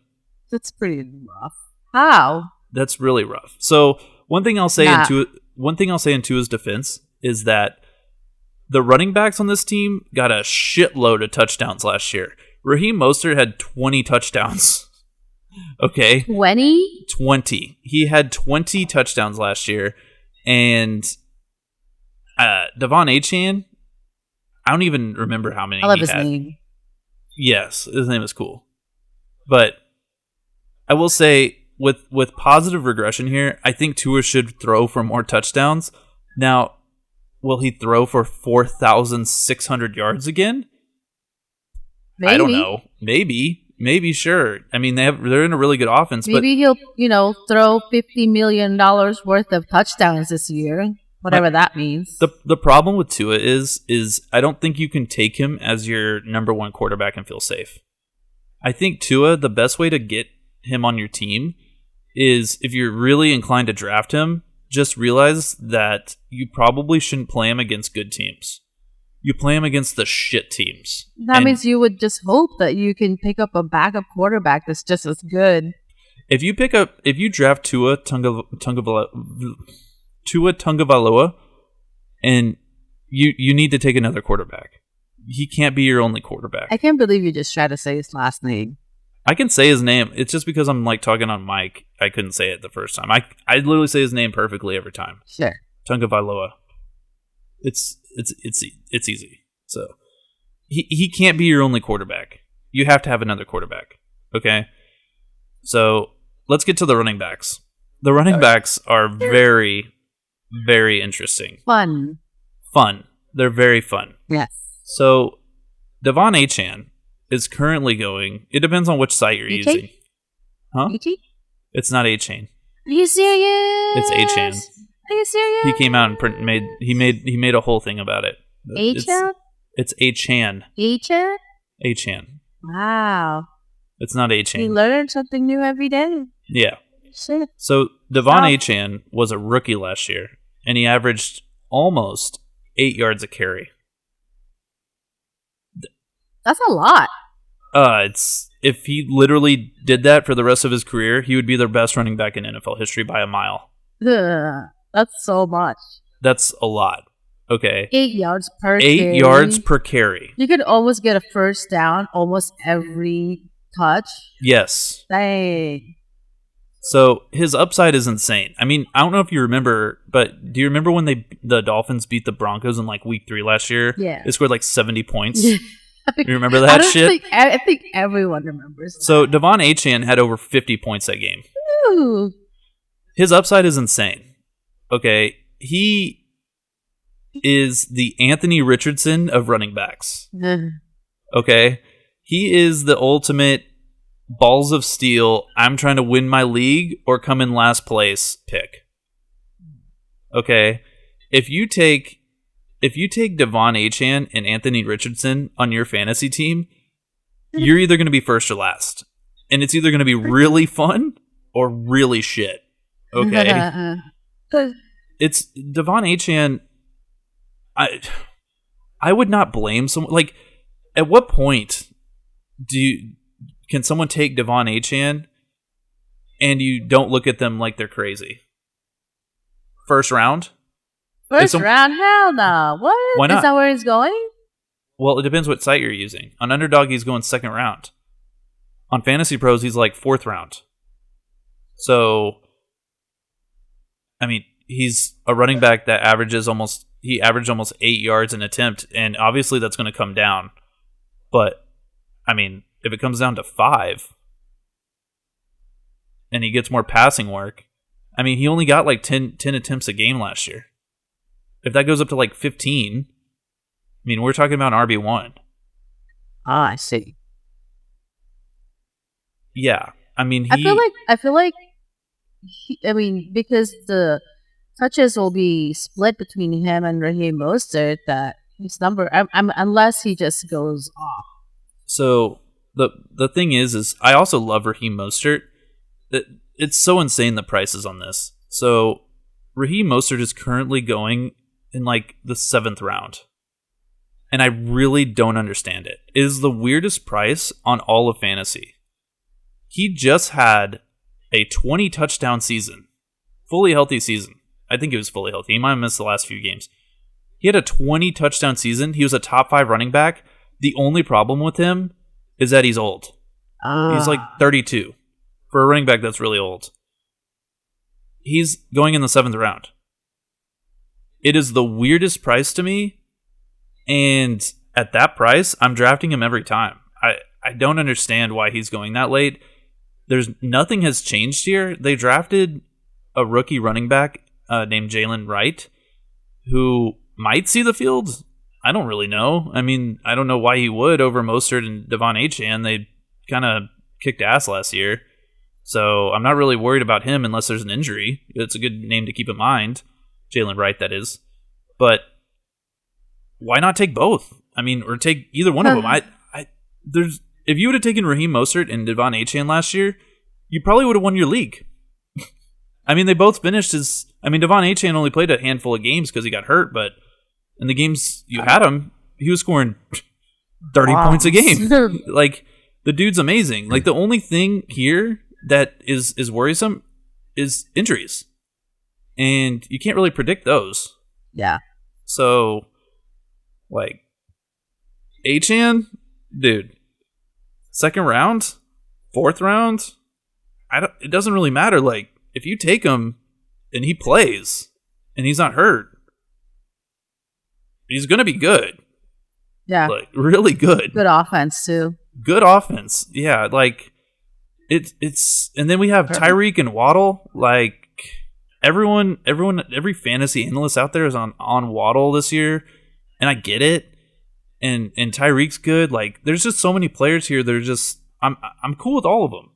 That's pretty rough. How?
That's really rough. So one thing I'll say in Tua's defense is that the running backs on this team got a shitload of touchdowns last year. Raheem Mostert had 20 touchdowns. Okay?
20?
20. He had 20 touchdowns last year. And Devon Achane, I don't even remember how many
I love
he
his
had.
name.
Yes, his name is cool. But I will say, with positive regression here, I think Tua should throw for more touchdowns. Now, will he throw for 4,600 yards again?
Maybe.
I don't know. Maybe, sure. I mean, they're in a really good offense.
Maybe he'll, throw $50 million worth of touchdowns this year, whatever that means.
The problem with Tua is I don't think you can take him as your number 1 quarterback and feel safe. I think Tua, the best way to get him on your team is, if you're really inclined to draft him, just realize that you probably shouldn't play him against good teams. You play him against the shit teams.
That means you would just hope that you can pick up a backup quarterback that's just as good.
If you draft Tua Tagovailoa, and you need to take another quarterback. He can't be your only quarterback.
I can't believe you just tried to say his last name.
I can say his name. It's just because I'm talking on mic. I couldn't say it the first time. I literally say his name perfectly every time.
Sure.
Tagovailoa. It's easy. So he can't be your only quarterback. You have to have another quarterback. Okay. So let's get to the running backs. The running backs are very, very interesting.
Fun.
They're very fun.
Yes.
So Devon Achane is currently going. It depends on which site you're using. Huh?
E.T.?
It's not Achane.
Are you serious?
It's Achane.
Are you serious?
He came out and made a whole thing about it.
Achane?
It's Achane.
Achane?
Achane.
Wow.
It's not Achane.
You learn something new every day.
Yeah.
Shit.
So Devon Achane was a rookie last year, and he averaged almost 8 yards a carry.
That's a lot.
If he literally did that for the rest of his career, he would be the best running back in NFL history by a mile.
Ugh, that's so much.
That's a lot. Okay.
8 yards per carry.
8 yards per carry.
You could almost get a first down almost every touch.
Yes.
Dang.
So his upside is insane. I mean, I don't know if you remember, but do you remember when the Dolphins beat the Broncos in week 3 last year?
Yeah.
They scored 70 points. You remember that shit?
I think everyone remembers that.
So Devon Achane had over 50 points that game.
Ooh.
his upside is insane. Okay, he is the Anthony Richardson of running backs. Okay, he is the ultimate balls of steel. I'm trying to win my league or come in last place pick. Okay, if you take Devon Achane and Anthony Richardson on your fantasy team, you're either going to be first or last, and it's either going to be really fun or really shit. Okay, it's Devon Achane. I would not blame someone. Like, at what point can someone take Devon Achane and you don't look at them like they're crazy? First round?
Round? Hell no. What?
Why not?
Is that where he's going?
Well, it depends what site you're using. On Underdog, he's going second round. On Fantasy Pros, he's like fourth round. So, I mean, he's a running back that averaged almost 8 yards an attempt, and obviously that's going to come down. But, I mean, if it comes down to 5 and he gets more passing work, I mean, he only got like 10 attempts a game last year. If that goes up to like 15, I mean, we're talking about an RB1.
Ah, I see.
Yeah. I mean,
I feel like because the touches will be split between him and Raheem Mostert, that his number, unless he just goes off.
So the thing is I also love Raheem Mostert. It's so insane the prices on this. So Raheem Mostert is currently going in like the 7th round. And I really don't understand it. It is the weirdest price on all of fantasy. He just had a 20 touchdown season. Fully healthy season. I think he was fully healthy. He might have missed the last few games. He had a 20 touchdown season. He was a top 5 running back. The only problem with him is that he's old. He's like 32. For a running back, that's really old. He's going in the 7th round. It is the weirdest price to me. And at that price, I'm drafting him every time. I don't understand why he's going that late. Nothing has changed here. They drafted a rookie running back named Jalen Wright, who might see the field. I don't really know. I mean, I don't know why he would over Mostert and Devon Achane. They kind of kicked ass last year. So I'm not really worried about him unless there's an injury. It's a good name to keep in mind. Jalen Wright, that is. But why not take both? I mean, or take either one of them. If you would have taken Raheem Mostert and Devon Achane last year, you probably would have won your league. I mean, they both finished Devon Achane only played a handful of games because he got hurt, but in the games you had him, he was scoring 30 points a game. Like, the dude's amazing. Like, the only thing here that is worrisome is injuries. And you can't really predict those.
Yeah.
So, like, Achane, dude, 2nd round, 4th round, it doesn't really matter. Like, if you take him and he plays and he's not hurt, he's going to be good.
Yeah.
Like, really good.
Good offense, too.
Good offense. Yeah, like, it's and then we have Tyreek and Waddle. Like, every fantasy analyst out there is on Waddle this year, and I get it. And Tyreek's good. Like, there's just so many players here that are just I'm cool with all of them.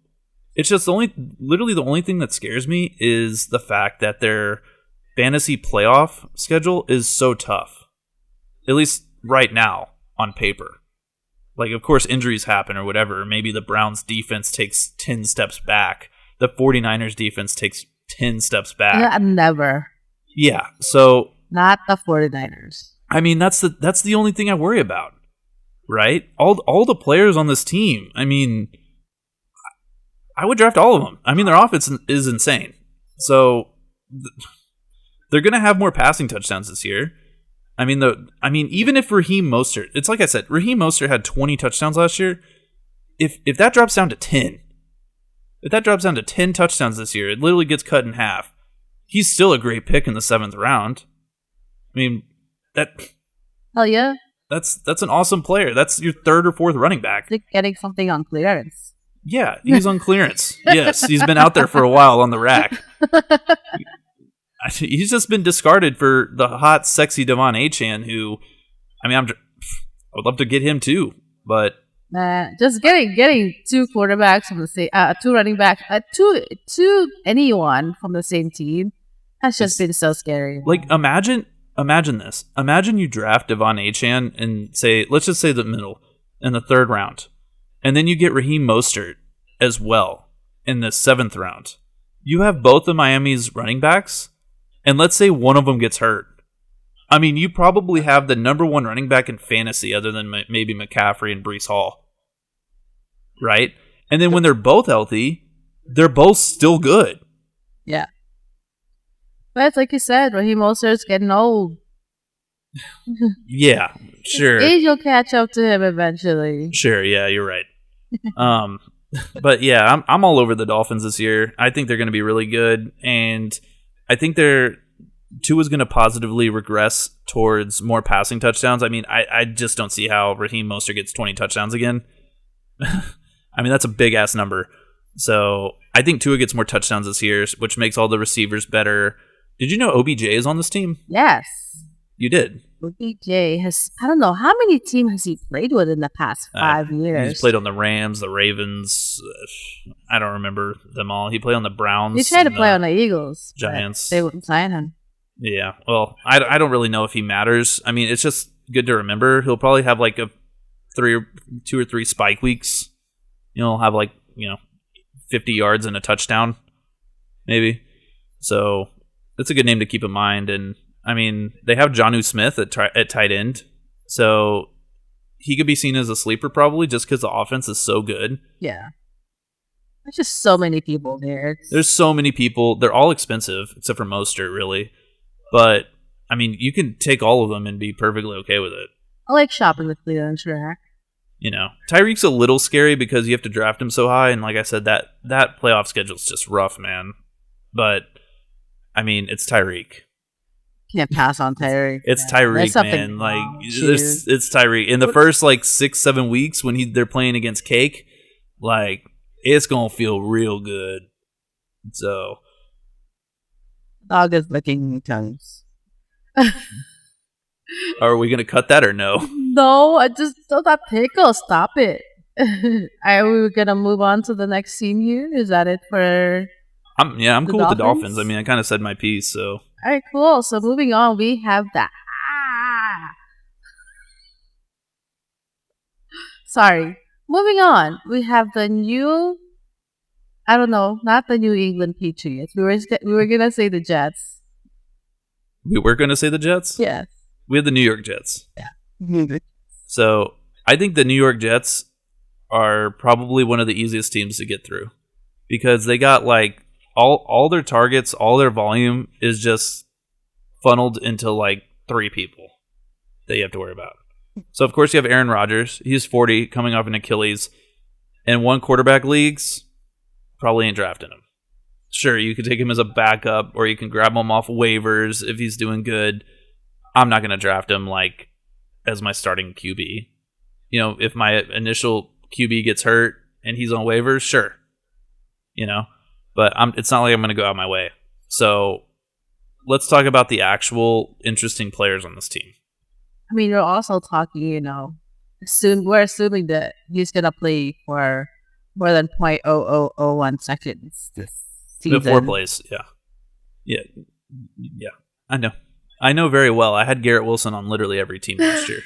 It's just literally the only thing that scares me is the fact that their fantasy playoff schedule is so tough. At least right now on paper. Like, of course, injuries happen or whatever. Maybe the Browns defense takes 10 steps back. The 49ers defense takes 10 steps back.
Yeah, never.
Yeah, so...
Not the 49ers.
I mean, that's the only thing I worry about, right? All the players on this team, I mean, I would draft all of them. I mean, their offense is insane. So, they're going to have more passing touchdowns this year. I mean, even if Raheem Mostert, it's like I said, Raheem Mostert had 20 touchdowns last year. If that drops down to 10, if that drops down to 10 touchdowns this year, it literally gets cut in half. He's still a great pick in the 7th round. I mean,
hell yeah,
that's an awesome player. That's your 3rd or 4th running back.
Like getting something on clearance.
Yeah, he's on clearance. Yes, he's been out there for a while on the rack. He's just been discarded for the hot, sexy Devon Achane, who, I mean, I would love to get him too, but
just getting two quarterbacks from the same, two running backs, two anyone from the same team has just been so scary.
Like, imagine this. Imagine you draft Devon Achane and let's just say the middle in the 3rd round, and then you get Raheem Mostert as well in the 7th round. You have both of Miami's running backs, and let's say one of them gets hurt. I mean, you probably have the number 1 running back in fantasy other than maybe McCaffrey and Breece Hall. Right? And then when they're both healthy, they're both still good.
Yeah. But it's like you said, Raheem Mostert's getting old.
Yeah, sure.
Age will catch up to him eventually.
Sure, yeah, you're right. But yeah, I'm all over the Dolphins this year. I think they're going to be really good, and I think Tua's going to positively regress towards more passing touchdowns. I mean, I just don't see how Raheem Mostert gets 20 touchdowns again. I mean, that's a big-ass number. So I think Tua gets more touchdowns this year, which makes all the receivers better. Did you know OBJ is on this team?
Yes.
You did?
OBJ has, I don't know, how many teams has he played with in the past 5 years?
He's played on the Rams, the Ravens. I don't remember them all. He played on the Browns.
He tried to play on the Eagles.
Giants.
They wouldn't sign him.
Yeah, well, I don't really know if he matters. I mean, it's just good to remember. He'll probably have like 2 or 3 spike weeks. He'll have 50 yards and a touchdown, maybe. So that's a good name to keep in mind. And I mean, they have Jonnu Smith at tight end, so he could be seen as a sleeper probably just because the offense is so good.
Yeah. There's just so many people there.
There's so many people. They're all expensive, except for Mostert, really. But, I mean, you can take all of them and be perfectly okay with it.
I like shopping with Cleveland track.
You know, Tyreek's a little scary because you have to draft him so high, and like I said, that playoff schedule's just rough, man. But, I mean, it's Tyreek.
Can't pass on Tyreek.
It's Tyreek, man. Like, it's Tyreek. In the first 6-7 weeks when they're playing against Cake, it's gonna feel real good. So,
dog is licking tongues.
Are we gonna cut that or no?
No, I just don't that pickle. Stop it. Are we gonna move on to the next scene here? Is that it for?
I'm cool with the Dolphins. I mean, I kind of said my piece, so.
All right, cool. So moving on, we have that. Sorry. Moving on, we have the new. I don't know, not the New England Patriots. We were gonna say the Jets.
We were gonna say the Jets?
Yes.
We have the New York Jets.
Yeah.
So I think the New York Jets are probably one of the easiest teams to get through because they got all their targets, all their volume is just funneled into 3 people that you have to worry about. So of course you have Aaron Rodgers. He's 40, coming off an Achilles. In 1 quarterback leagues, probably ain't drafting him. Sure, you could take him as a backup, or you can grab him off waivers if he's doing good. I'm not going to draft him as my starting QB. You know, if my initial QB gets hurt and he's on waivers, sure. You know, but it's not like I'm going to go out my way. So let's talk about the actual interesting players on this team.
I mean, we're also talking, we're assuming that he's going to play for more than 0.0001 seconds this season.
4 plays, yeah. Yeah, I know very well. I had Garrett Wilson on literally every team last year.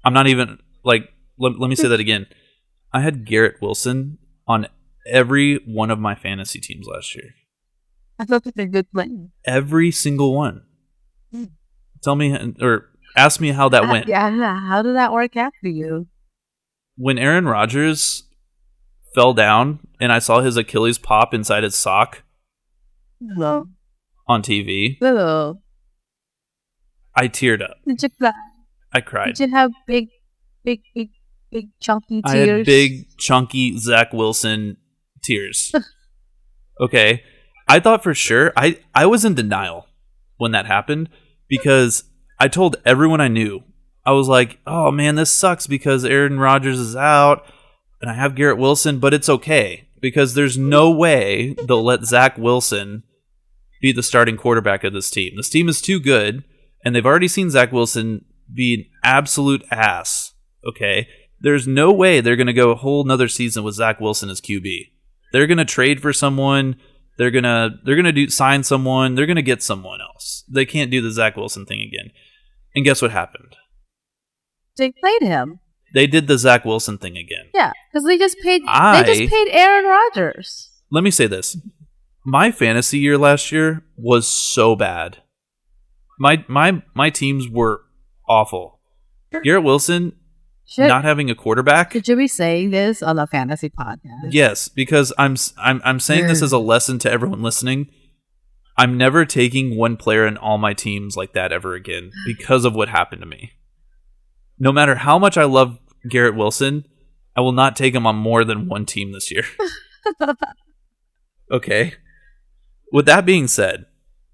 I'm not even, let me say that again. I had Garrett Wilson on every one of my fantasy teams last year.
I thought that's a good plan.
Every single one. Tell me, or ask me how that went.
Yeah, how did that work out for you?
When Aaron Rodgers fell down and I saw his Achilles pop inside his sock on TV, I teared up.
Did you cry?
I cried.
Did you have big chunky tears?
I had big, chunky Zach Wilson tears. Okay. I thought for sure, I was in denial when that happened because I told everyone I knew. I was like, oh man, this sucks because Aaron Rodgers is out and I have Garrett Wilson, but it's okay because there's no way they'll let Zach Wilson be the starting quarterback of this team. This team is too good, and they've already seen Zach Wilson be an absolute ass. Okay? There's no way they're going to go a whole nother season with Zach Wilson as QB. They're going to trade for someone. They're gonna sign someone. They're gonna get someone else. They can't do the Zach Wilson thing again. And guess what happened?
They played him.
They did the Zach Wilson thing again.
Yeah, because they just paid Aaron Rodgers.
Let me say this: my fantasy year last year was so bad. My teams were awful. Garrett Wilson not having a quarterback.
Could you be saying this on a fantasy podcast?
Yes, because I'm saying this as a lesson to everyone listening. I'm never taking one player in all my teams like that ever again because of what happened to me. No matter how much I love Garrett Wilson, I will not take him on more than one team this year. Okay. With that being said,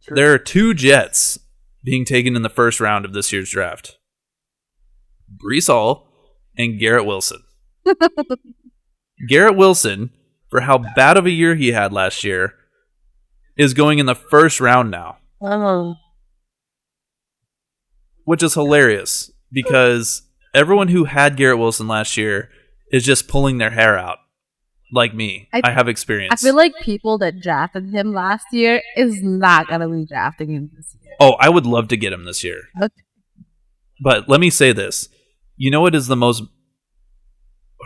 there are 2 Jets being taken in the first round of this year's draft. Breece Hall and Garrett Wilson. Garrett Wilson, for how bad of a year he had last year, is going in the first round now. Which is hilarious because everyone who had Garrett Wilson last year is just pulling their hair out. Like me. I have experience.
I feel like people that drafted him last year is not going to be drafting him this year.
Oh, I would love to get him this year.
Okay.
But let me say this. You know what is the most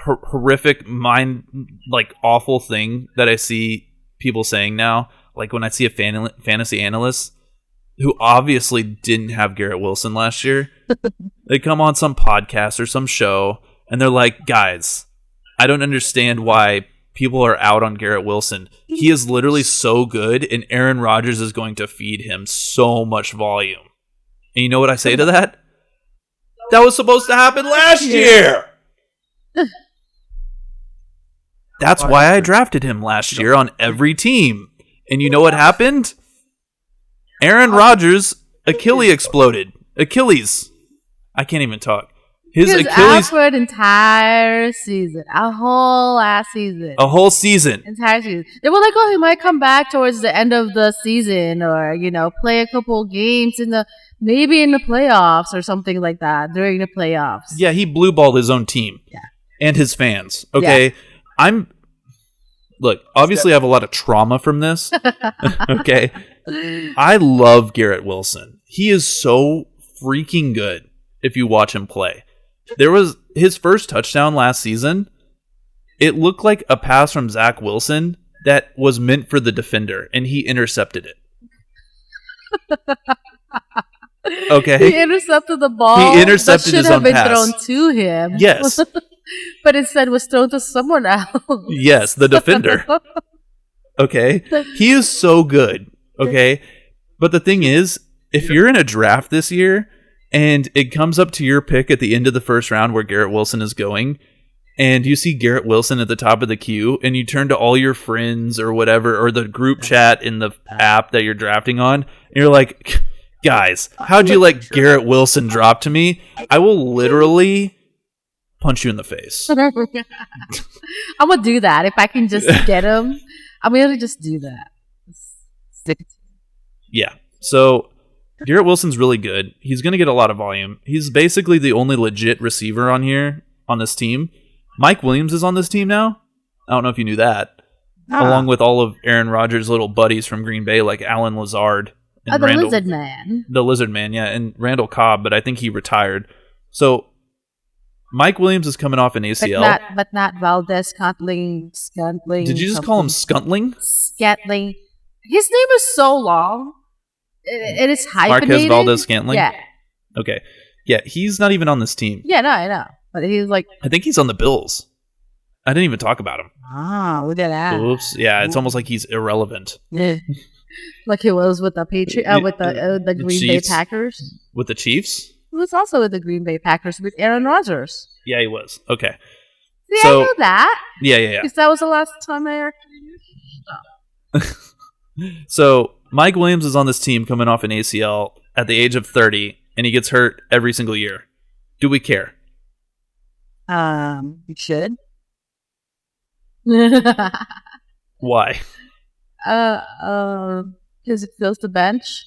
horrific, awful thing that I see people saying now? Like when I see a fantasy analyst who obviously didn't have Garrett Wilson last year, they come on some podcast or some show and they're like, guys, I don't understand why people are out on Garrett Wilson. He is literally so good, and Aaron Rodgers is going to feed him so much volume. And you know what I say to that? That was supposed to happen last year. That's why I drafted him last year on every team. And you know what happened? Aaron Rodgers' Achilles exploded. Achilles. I can't even talk. His
Achilles out for an entire season. A whole last season.
A whole season.
Entire season. They were like, oh, he might come back towards the end of the season or, play a couple games maybe in the playoffs or something like that during the playoffs.
Yeah, he blue balled his own team.
Yeah.
And his fans. Okay. Yeah. Look, obviously I have a lot of trauma from this. Okay. I love Garrett Wilson. He is so freaking good if you watch him play. There was his first touchdown last season. It looked like a pass from Zach Wilson that was meant for the defender, and he intercepted it. Okay.
He intercepted the ball.
He intercepted his own pass.
Should have been thrown to him.
Yes.
But instead was thrown to someone else.
Yes, the defender. Okay. He is so good. Okay. But the thing is, if you're in a draft this year and it comes up to your pick at the end of the first round where Garrett Wilson is going, and you see Garrett Wilson at the top of the queue, and you turn to all your friends or whatever, or the group chat in the app that you're drafting on, and you're like, guys, how'd you let Garrett Wilson drop to me? I will literally punch you in the face.
I'm going to do that. If I can just get him, I'm going to just do that.
Yeah. So Garrett Wilson's really good. He's going to get a lot of volume. He's basically the only legit receiver on this team. Mike Williams is on this team now. I don't know if you knew that. Along with all of Aaron Rodgers' little buddies from Green Bay, like Alan Lazard. And
the Lizard Man.
The Lizard Man, yeah. And Randall Cobb, but I think he retired. So Mike Williams is coming off an ACL.
But not Valdez Scantling.
Did you just call him Scuntling?
Scantling. His name is so long. It is hyphenated.
Marquez Valdez Scantling?
Yeah.
Okay. Yeah, he's not even on this team.
Yeah, no, I know. But he's like...
I think he's on the Bills. I didn't even talk about him.
Look at that.
Oops. Yeah, it's almost like he's irrelevant.
Yeah. Like he was with the with the Green Bay Packers.
With the Chiefs?
He was also with the Green Bay Packers with Aaron Rodgers.
Yeah, he was. Okay.
Yeah, I know that.
Yeah.
Because that was the last time I actually knew stuff.
So Mike Williams is on this team coming off an ACL at the age of 30, and he gets hurt every single year. Do we care?
You should.
Why?
Because it fills the bench.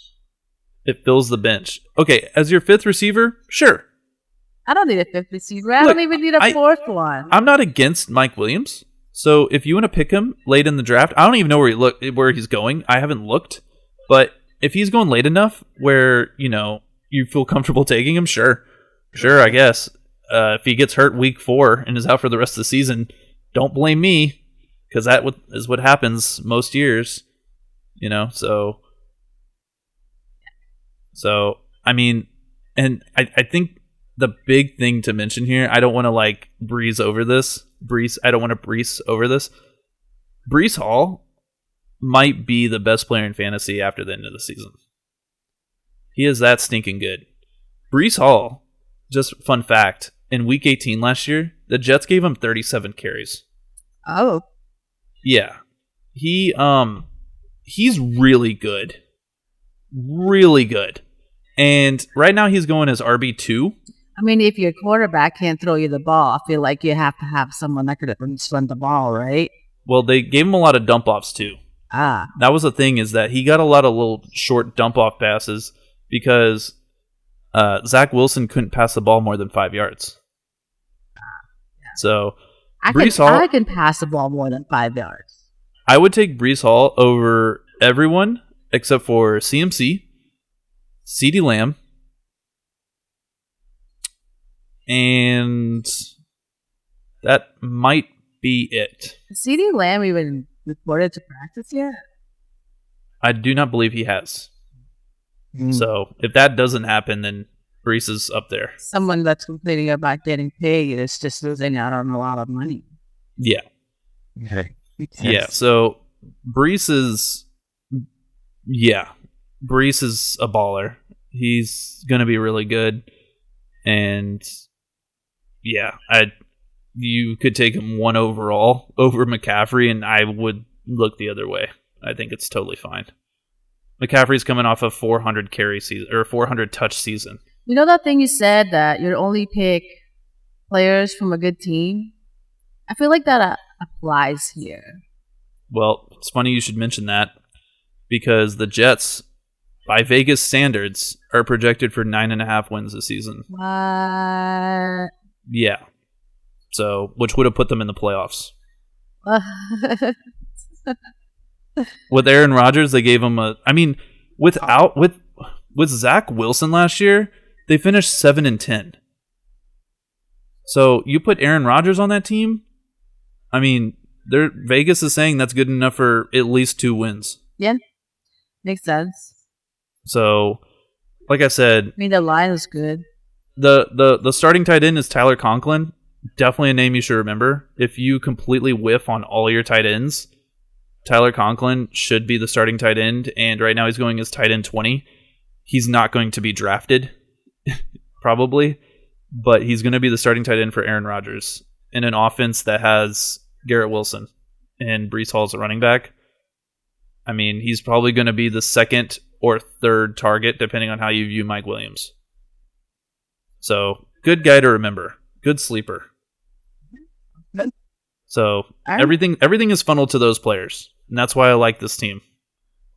It fills the bench. Okay, as your fifth receiver, sure.
I don't need a fifth receiver. I don't even need a fourth one.
I'm not against Mike Williams. So if you want to pick him late in the draft, I don't even know where he's going. I haven't looked, but if he's going late enough where you feel comfortable taking him, sure, I guess. If he gets hurt week 4 and is out for the rest of the season, don't blame me, because that is what happens most years. So I mean, and I think the big thing to mention here, I don't want to breeze over this. I don't want to breeze over this. Breece Hall might be the best player in fantasy after the end of the season. He is that stinking good. Breece Hall, just fun fact, in week 18 last year, the Jets gave him 37 carries.
Oh.
Yeah. He's really good. Really good. And right now he's going as RB2.
I mean, if your quarterback can't throw you the ball, I feel like you have to have someone that could run the ball, right?
Well, they gave him a lot of dump-offs, too. That was the thing, is that he got a lot of little short dump-off passes because Zach Wilson couldn't pass the ball more than 5 yards. So,
I can pass the ball more than 5 yards.
I would take Breece Hall over everyone except for CMC, CeeDee Lamb, and that might be it.
Has CeeDee Lamb even reported to practice yet?
I do not believe he has. So if that doesn't happen, then Breece is up there.
Someone that's complaining about getting paid is just losing out on a lot of money.
Yeah.
Okay.
Yeah, so Breece is a baller. He's going to be really good. And yeah, you could take him 1 overall over McCaffrey, and I would look the other way. I think it's totally fine. McCaffrey's coming off a 400 carry season or 400 touch season.
You know that thing you said that you only pick players from a good team? I feel like that applies here.
Well, it's funny you should mention that, because the Jets, by Vegas standards, are projected for 9.5 wins this season.
What?
Yeah. So, which would have put them in the playoffs. With Aaron Rodgers, they gave him with Zach Wilson last year, they finished 7-10. So you put Aaron Rodgers on that team, Vegas is saying that's good enough for at least 2 wins.
Yeah, makes sense.
So, like I said,
the line is good.
The starting tight end is Tyler Conklin. Definitely a name you should remember. If you completely whiff on all your tight ends, Tyler Conklin should be the starting tight end, and right now he's going as tight end 20. He's not going to be drafted, probably, but he's going to be the starting tight end for Aaron Rodgers in an offense that has Garrett Wilson and Breece Hall as a running back. He's probably going to be the second or third target, depending on how you view Mike Williams. So, good guy to remember. Good sleeper. So, everything is funneled to those players. And that's why I like this team.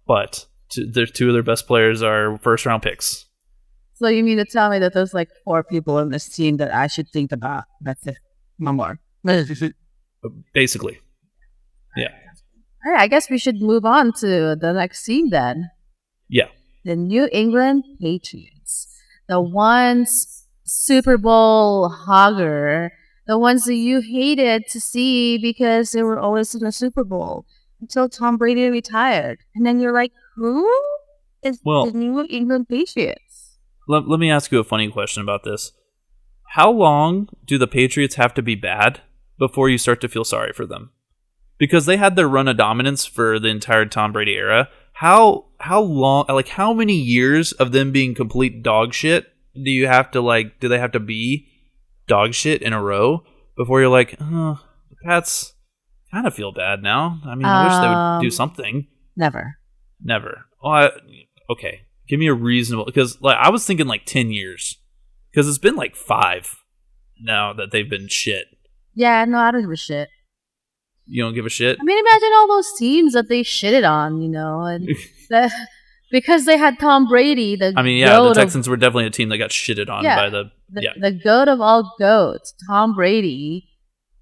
But their 2 of their best players are first-round picks.
So you mean to tell me that there's 4 people in this team that I should think about? That's it. No more.
Basically. Yeah.
All right, I guess we should move on to the next team then.
Yeah.
The New England Patriots. The ones Super Bowl hogger. The ones that you hated to see because they were always in the Super Bowl until Tom Brady retired. And then you're like, who is the New England Patriots?
Let me ask you a funny question about this. How long do the Patriots have to be bad before you start to feel sorry for them? Because they had their run of dominance for the entire Tom Brady era. How long, how many years of them being complete dog shit do you have to, do they have to be dog shit in a row before you're like, oh, the Pats kind of feel bad now? I wish they would do something.
Never.
Well, okay. Give me a reasonable, because I was thinking 10 years, because it's been 5 now that they've been shit.
Yeah, no, I don't give a shit.
You don't give a shit?
I mean, imagine all those teams that they shitted on, and because they had Tom Brady, the
the Texans were definitely a team that got shitted on by
the goat of all goats, Tom Brady,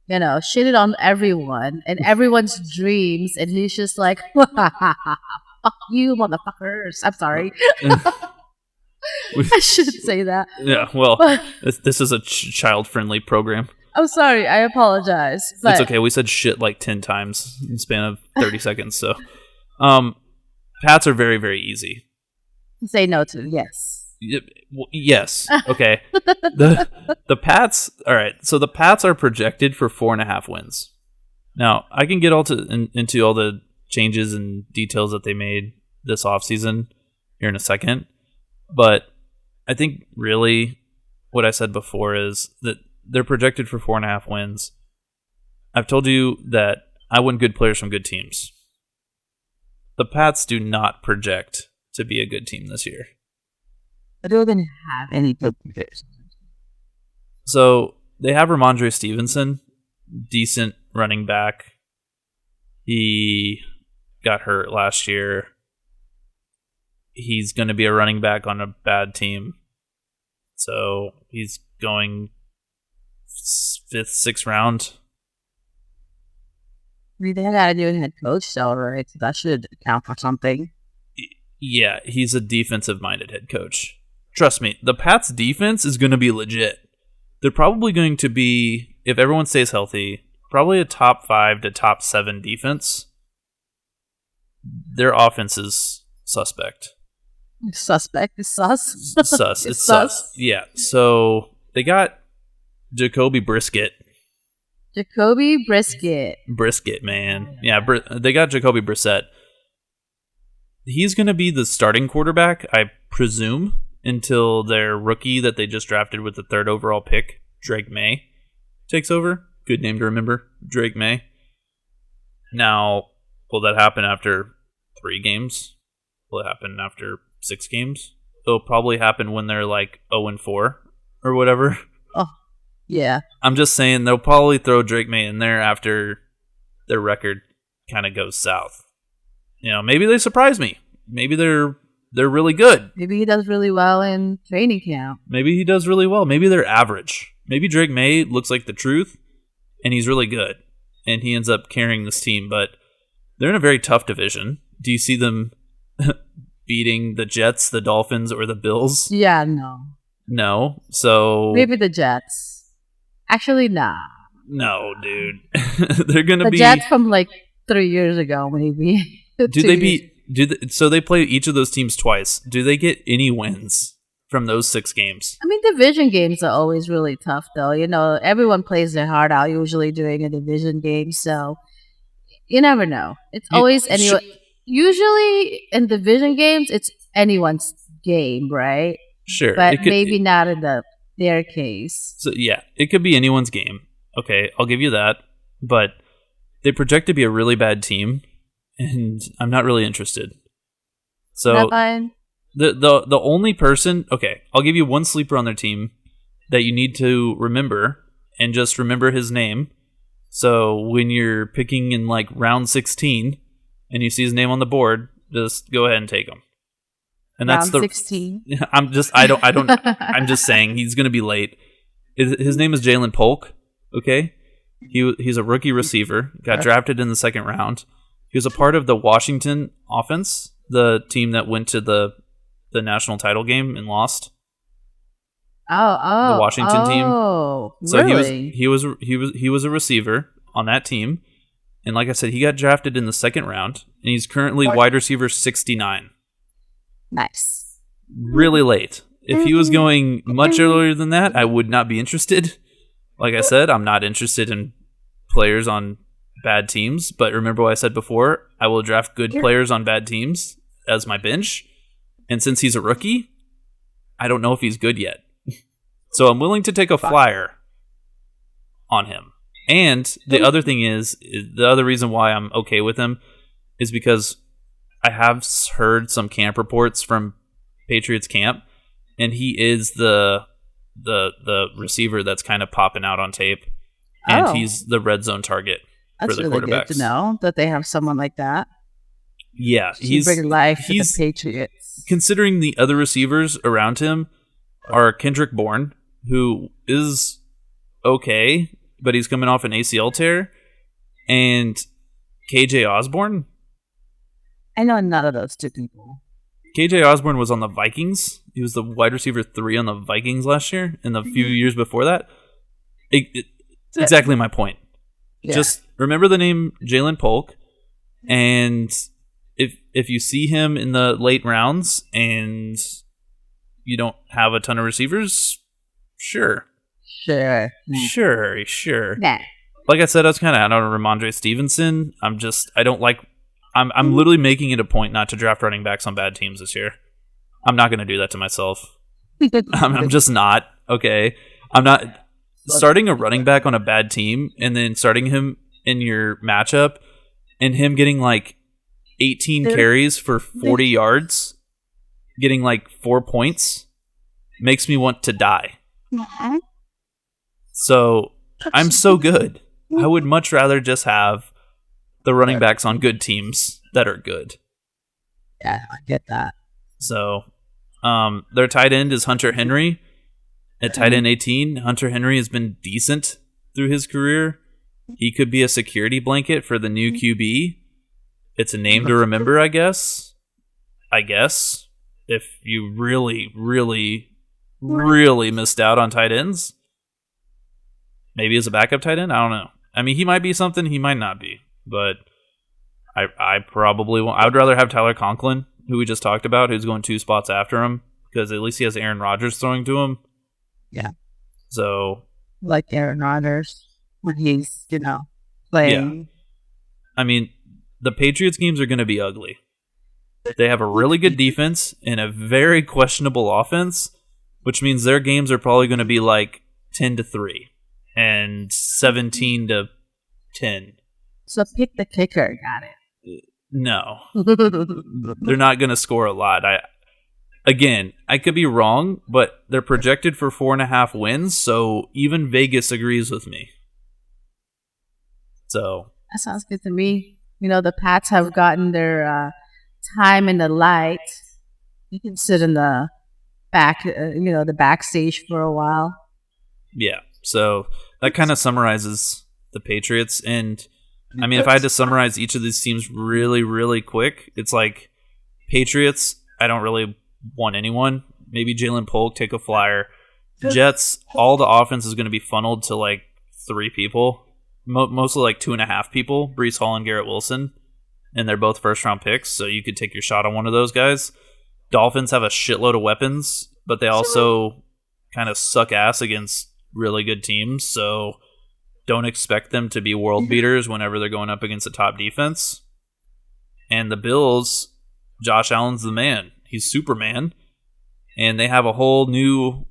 shitted on everyone and everyone's dreams, and he's just like, fuck you, motherfuckers. I'm sorry. I shouldn't say that.
Yeah, well, this is a child-friendly program.
I'm sorry. I apologize. But
it's okay. We said shit like 10 times in the span of 30 seconds. So, Pats are very, very easy.
Say no to yes.
Yes. Okay. the Pats. All right. So the Pats are projected for 4.5 wins. Now I can get into all the changes and details that they made this offseason here in a second, but I think really what I said before is that they're projected for 4.5 wins. I've told you that I want good players from good teams. The Pats do not project to be a good team this year.
I don't even have any good players.
So they have Ramondre Stevenson, decent running back. He got hurt last year. He's going to be a running back on a bad team. So he's going 5th, 6th round.
I mean, they got a new head coach, so right? So that should count for something.
Yeah, he's a defensive-minded head coach. Trust me, the Pats' defense is going to be legit. They're probably going to be, if everyone stays healthy, probably a top 5 to top 7 defense. Their offense is suspect.
Suspect is sus.
Sus. It's sus. Yeah. So they got Jacoby Brisket. Brisket, man. Yeah, they got Jacoby Brissett. He's going to be the starting quarterback, I presume, until their rookie that they just drafted with the 3rd overall pick, Drake May, takes over. Good name to remember, Drake May. Now, will that happen after 3 games? Will it happen after 6 games? It'll probably happen when they're like 0-4 or whatever.
Oh, yeah.
I'm just saying they'll probably throw Drake May in there after their record kind of goes south. Maybe they surprise me. Maybe they're really good.
Maybe he does really well in training camp.
Maybe he does really well. Maybe they're average. Maybe Drake May looks like the truth, and he's really good, and he ends up carrying this team. But they're in a very tough division. Do you see them beating the Jets, the Dolphins, or the Bills?
Yeah, no.
No? So...
maybe the Jets. Actually, nah.
No, dude. They're going to be...
the Jets from like 3 years ago, maybe.
So they play each of those teams twice. Do they get any wins from those 6 games?
I mean, division games are always really tough, though. Everyone plays their heart out usually during a division game, so you never know. It's always anyone. Usually in division games, it's anyone's game, right?
Sure,
but maybe not in their case.
So yeah, it could be anyone's game. Okay, I'll give you that. But they project to be a really bad team, and I'm not really interested. So
not fine.
The only person, okay, I'll give you one sleeper on their team that you need to remember, and just remember his name. So when you're picking in like round 16 and you see his name on the board, just go ahead and take him. And that's
round 16.
I'm just saying he's going to be late. His name is Jalen Polk, okay? He's a rookie receiver, got drafted in the 2nd round. He was a part of the Washington offense, the team that went to the national title game and lost. The Washington team.
So really?
he was a receiver on that team, and like I said, he got drafted in the 2nd round, and he's currently wide receiver 69.
Nice.
Really late. If he was going much earlier than that, I would not be interested. Like I said, I'm not interested in players on bad teams, but remember what I said before, I will draft good players on bad teams as my bench. And since he's a rookie, I don't know if he's good yet. So I'm willing to take a flyer on him. And the other thing is, the other reason why I'm okay with him is because I have heard some camp reports from Patriots camp, and he is the receiver that's kind of popping out on tape, and he's the red zone target.
That's
for the
really
quarterbacks.
good to know that they have someone like that.
Yeah,
To bring life to the Patriots.
Considering the other receivers around him are Kendrick Bourne, who is okay, but he's coming off an ACL tear, and KJ Osborne.
I know none of those two people.
KJ Osborne was on the Vikings. He was the wide receiver 3 on the Vikings last year, and the few years before that. It's exactly my point.
Yeah.
Just remember the name Jalen Polk, and if you see him in the late rounds and you don't have a ton of receivers, sure.
Sure.
Yeah. Like I said, I was kind of out on Ramondre Stevenson. I'm literally making it a point not to draft running backs on bad teams this year. I'm not going to do that to myself. I'm just not. Okay. I'm not starting a running back on a bad team and then starting him in your matchup and him getting like 18 carries for 40 yards, getting like 4 points, makes me want to die. So I'm so good. I would much rather just have the running backs on good teams that are good.
Yeah, I get that.
So their tight end is Hunter Henry. At tight end 18, Hunter Henry has been decent through his career. He could be a security blanket for the new QB. It's a name to remember, I guess. If you really, really, really missed out on tight ends. Maybe as a backup tight end? I don't know. I mean, he might be something, he might not be. But I probably won't. I would rather have Tyler Conklin, who we just talked about, who's going 2 spots after him, because at least he has Aaron Rodgers throwing to him.
Yeah.
So.
Like Aaron Rodgers when he's, playing.
Yeah. I mean, the Patriots games are going to be ugly. They have a really good defense and a very questionable offense, which means their games are probably going to be like 10-3 and 17-10.
So pick the kicker. Got it.
No. They're not going to score a lot. I could be wrong, but they're projected for 4.5 wins, so even Vegas agrees with me. So
that sounds good to me. The Pats have gotten their time in the light. You can sit in the back, the backstage for a while.
Yeah. So that kind of summarizes the Patriots. And I mean, if I had to summarize each of these teams really, really quick, it's like Patriots, I don't really want anyone. Maybe Jalen Polk, take a flyer. Jets, all the offense is going to be funneled to like 3 people. Mostly like 2.5 people, Breece Hall and Garrett Wilson, and they're both first-round picks, so you could take your shot on one of those guys. Dolphins have a shitload of weapons, but they also kind of suck ass against really good teams, so don't expect them to be world beaters whenever they're going up against a top defense. And the Bills, Josh Allen's the man. He's Superman, and they have a whole new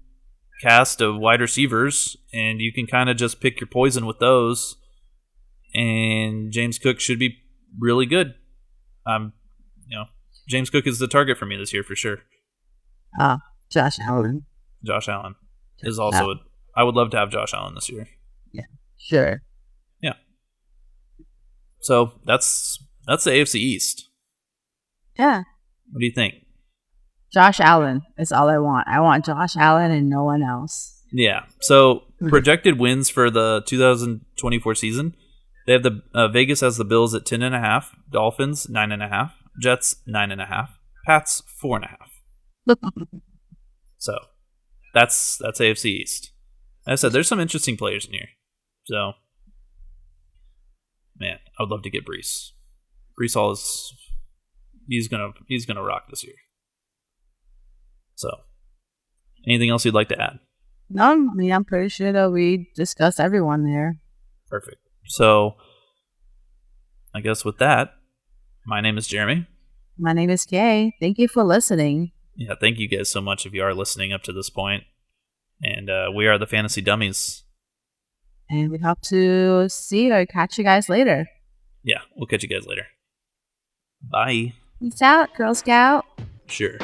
cast of wide receivers, and you can kind of just pick your poison with those. And James Cook should be really good. James Cook is the target for me this year for sure.
Josh Allen.
Josh Allen is also. I would love to have Josh Allen this year.
Yeah, sure.
Yeah. So that's the AFC East.
Yeah.
What do you think?
Josh Allen is all I want. I want Josh Allen and no one else.
Yeah. So projected wins for the 2024 season. They have the Vegas has the Bills at 10.5, Dolphins 9.5, Jets 9.5, Pats 4.5. So that's AFC East. As I said, there's some interesting players in here. So, man, I would love to get Breece. Breece Hall is he's gonna rock this year. So, anything else you'd like to add?
No, I mean, I'm pretty sure that we discussed everyone there.
Perfect. So, I guess with that, my name is Jeremy.
My name is Kay. Thank you for listening.
Yeah, thank you guys so much if you are listening up to this point. And we are the Fantasy Dummies.
And we hope to see or catch you guys later.
Yeah, we'll catch you guys later. Bye.
Peace out, Girl Scout.
Sure.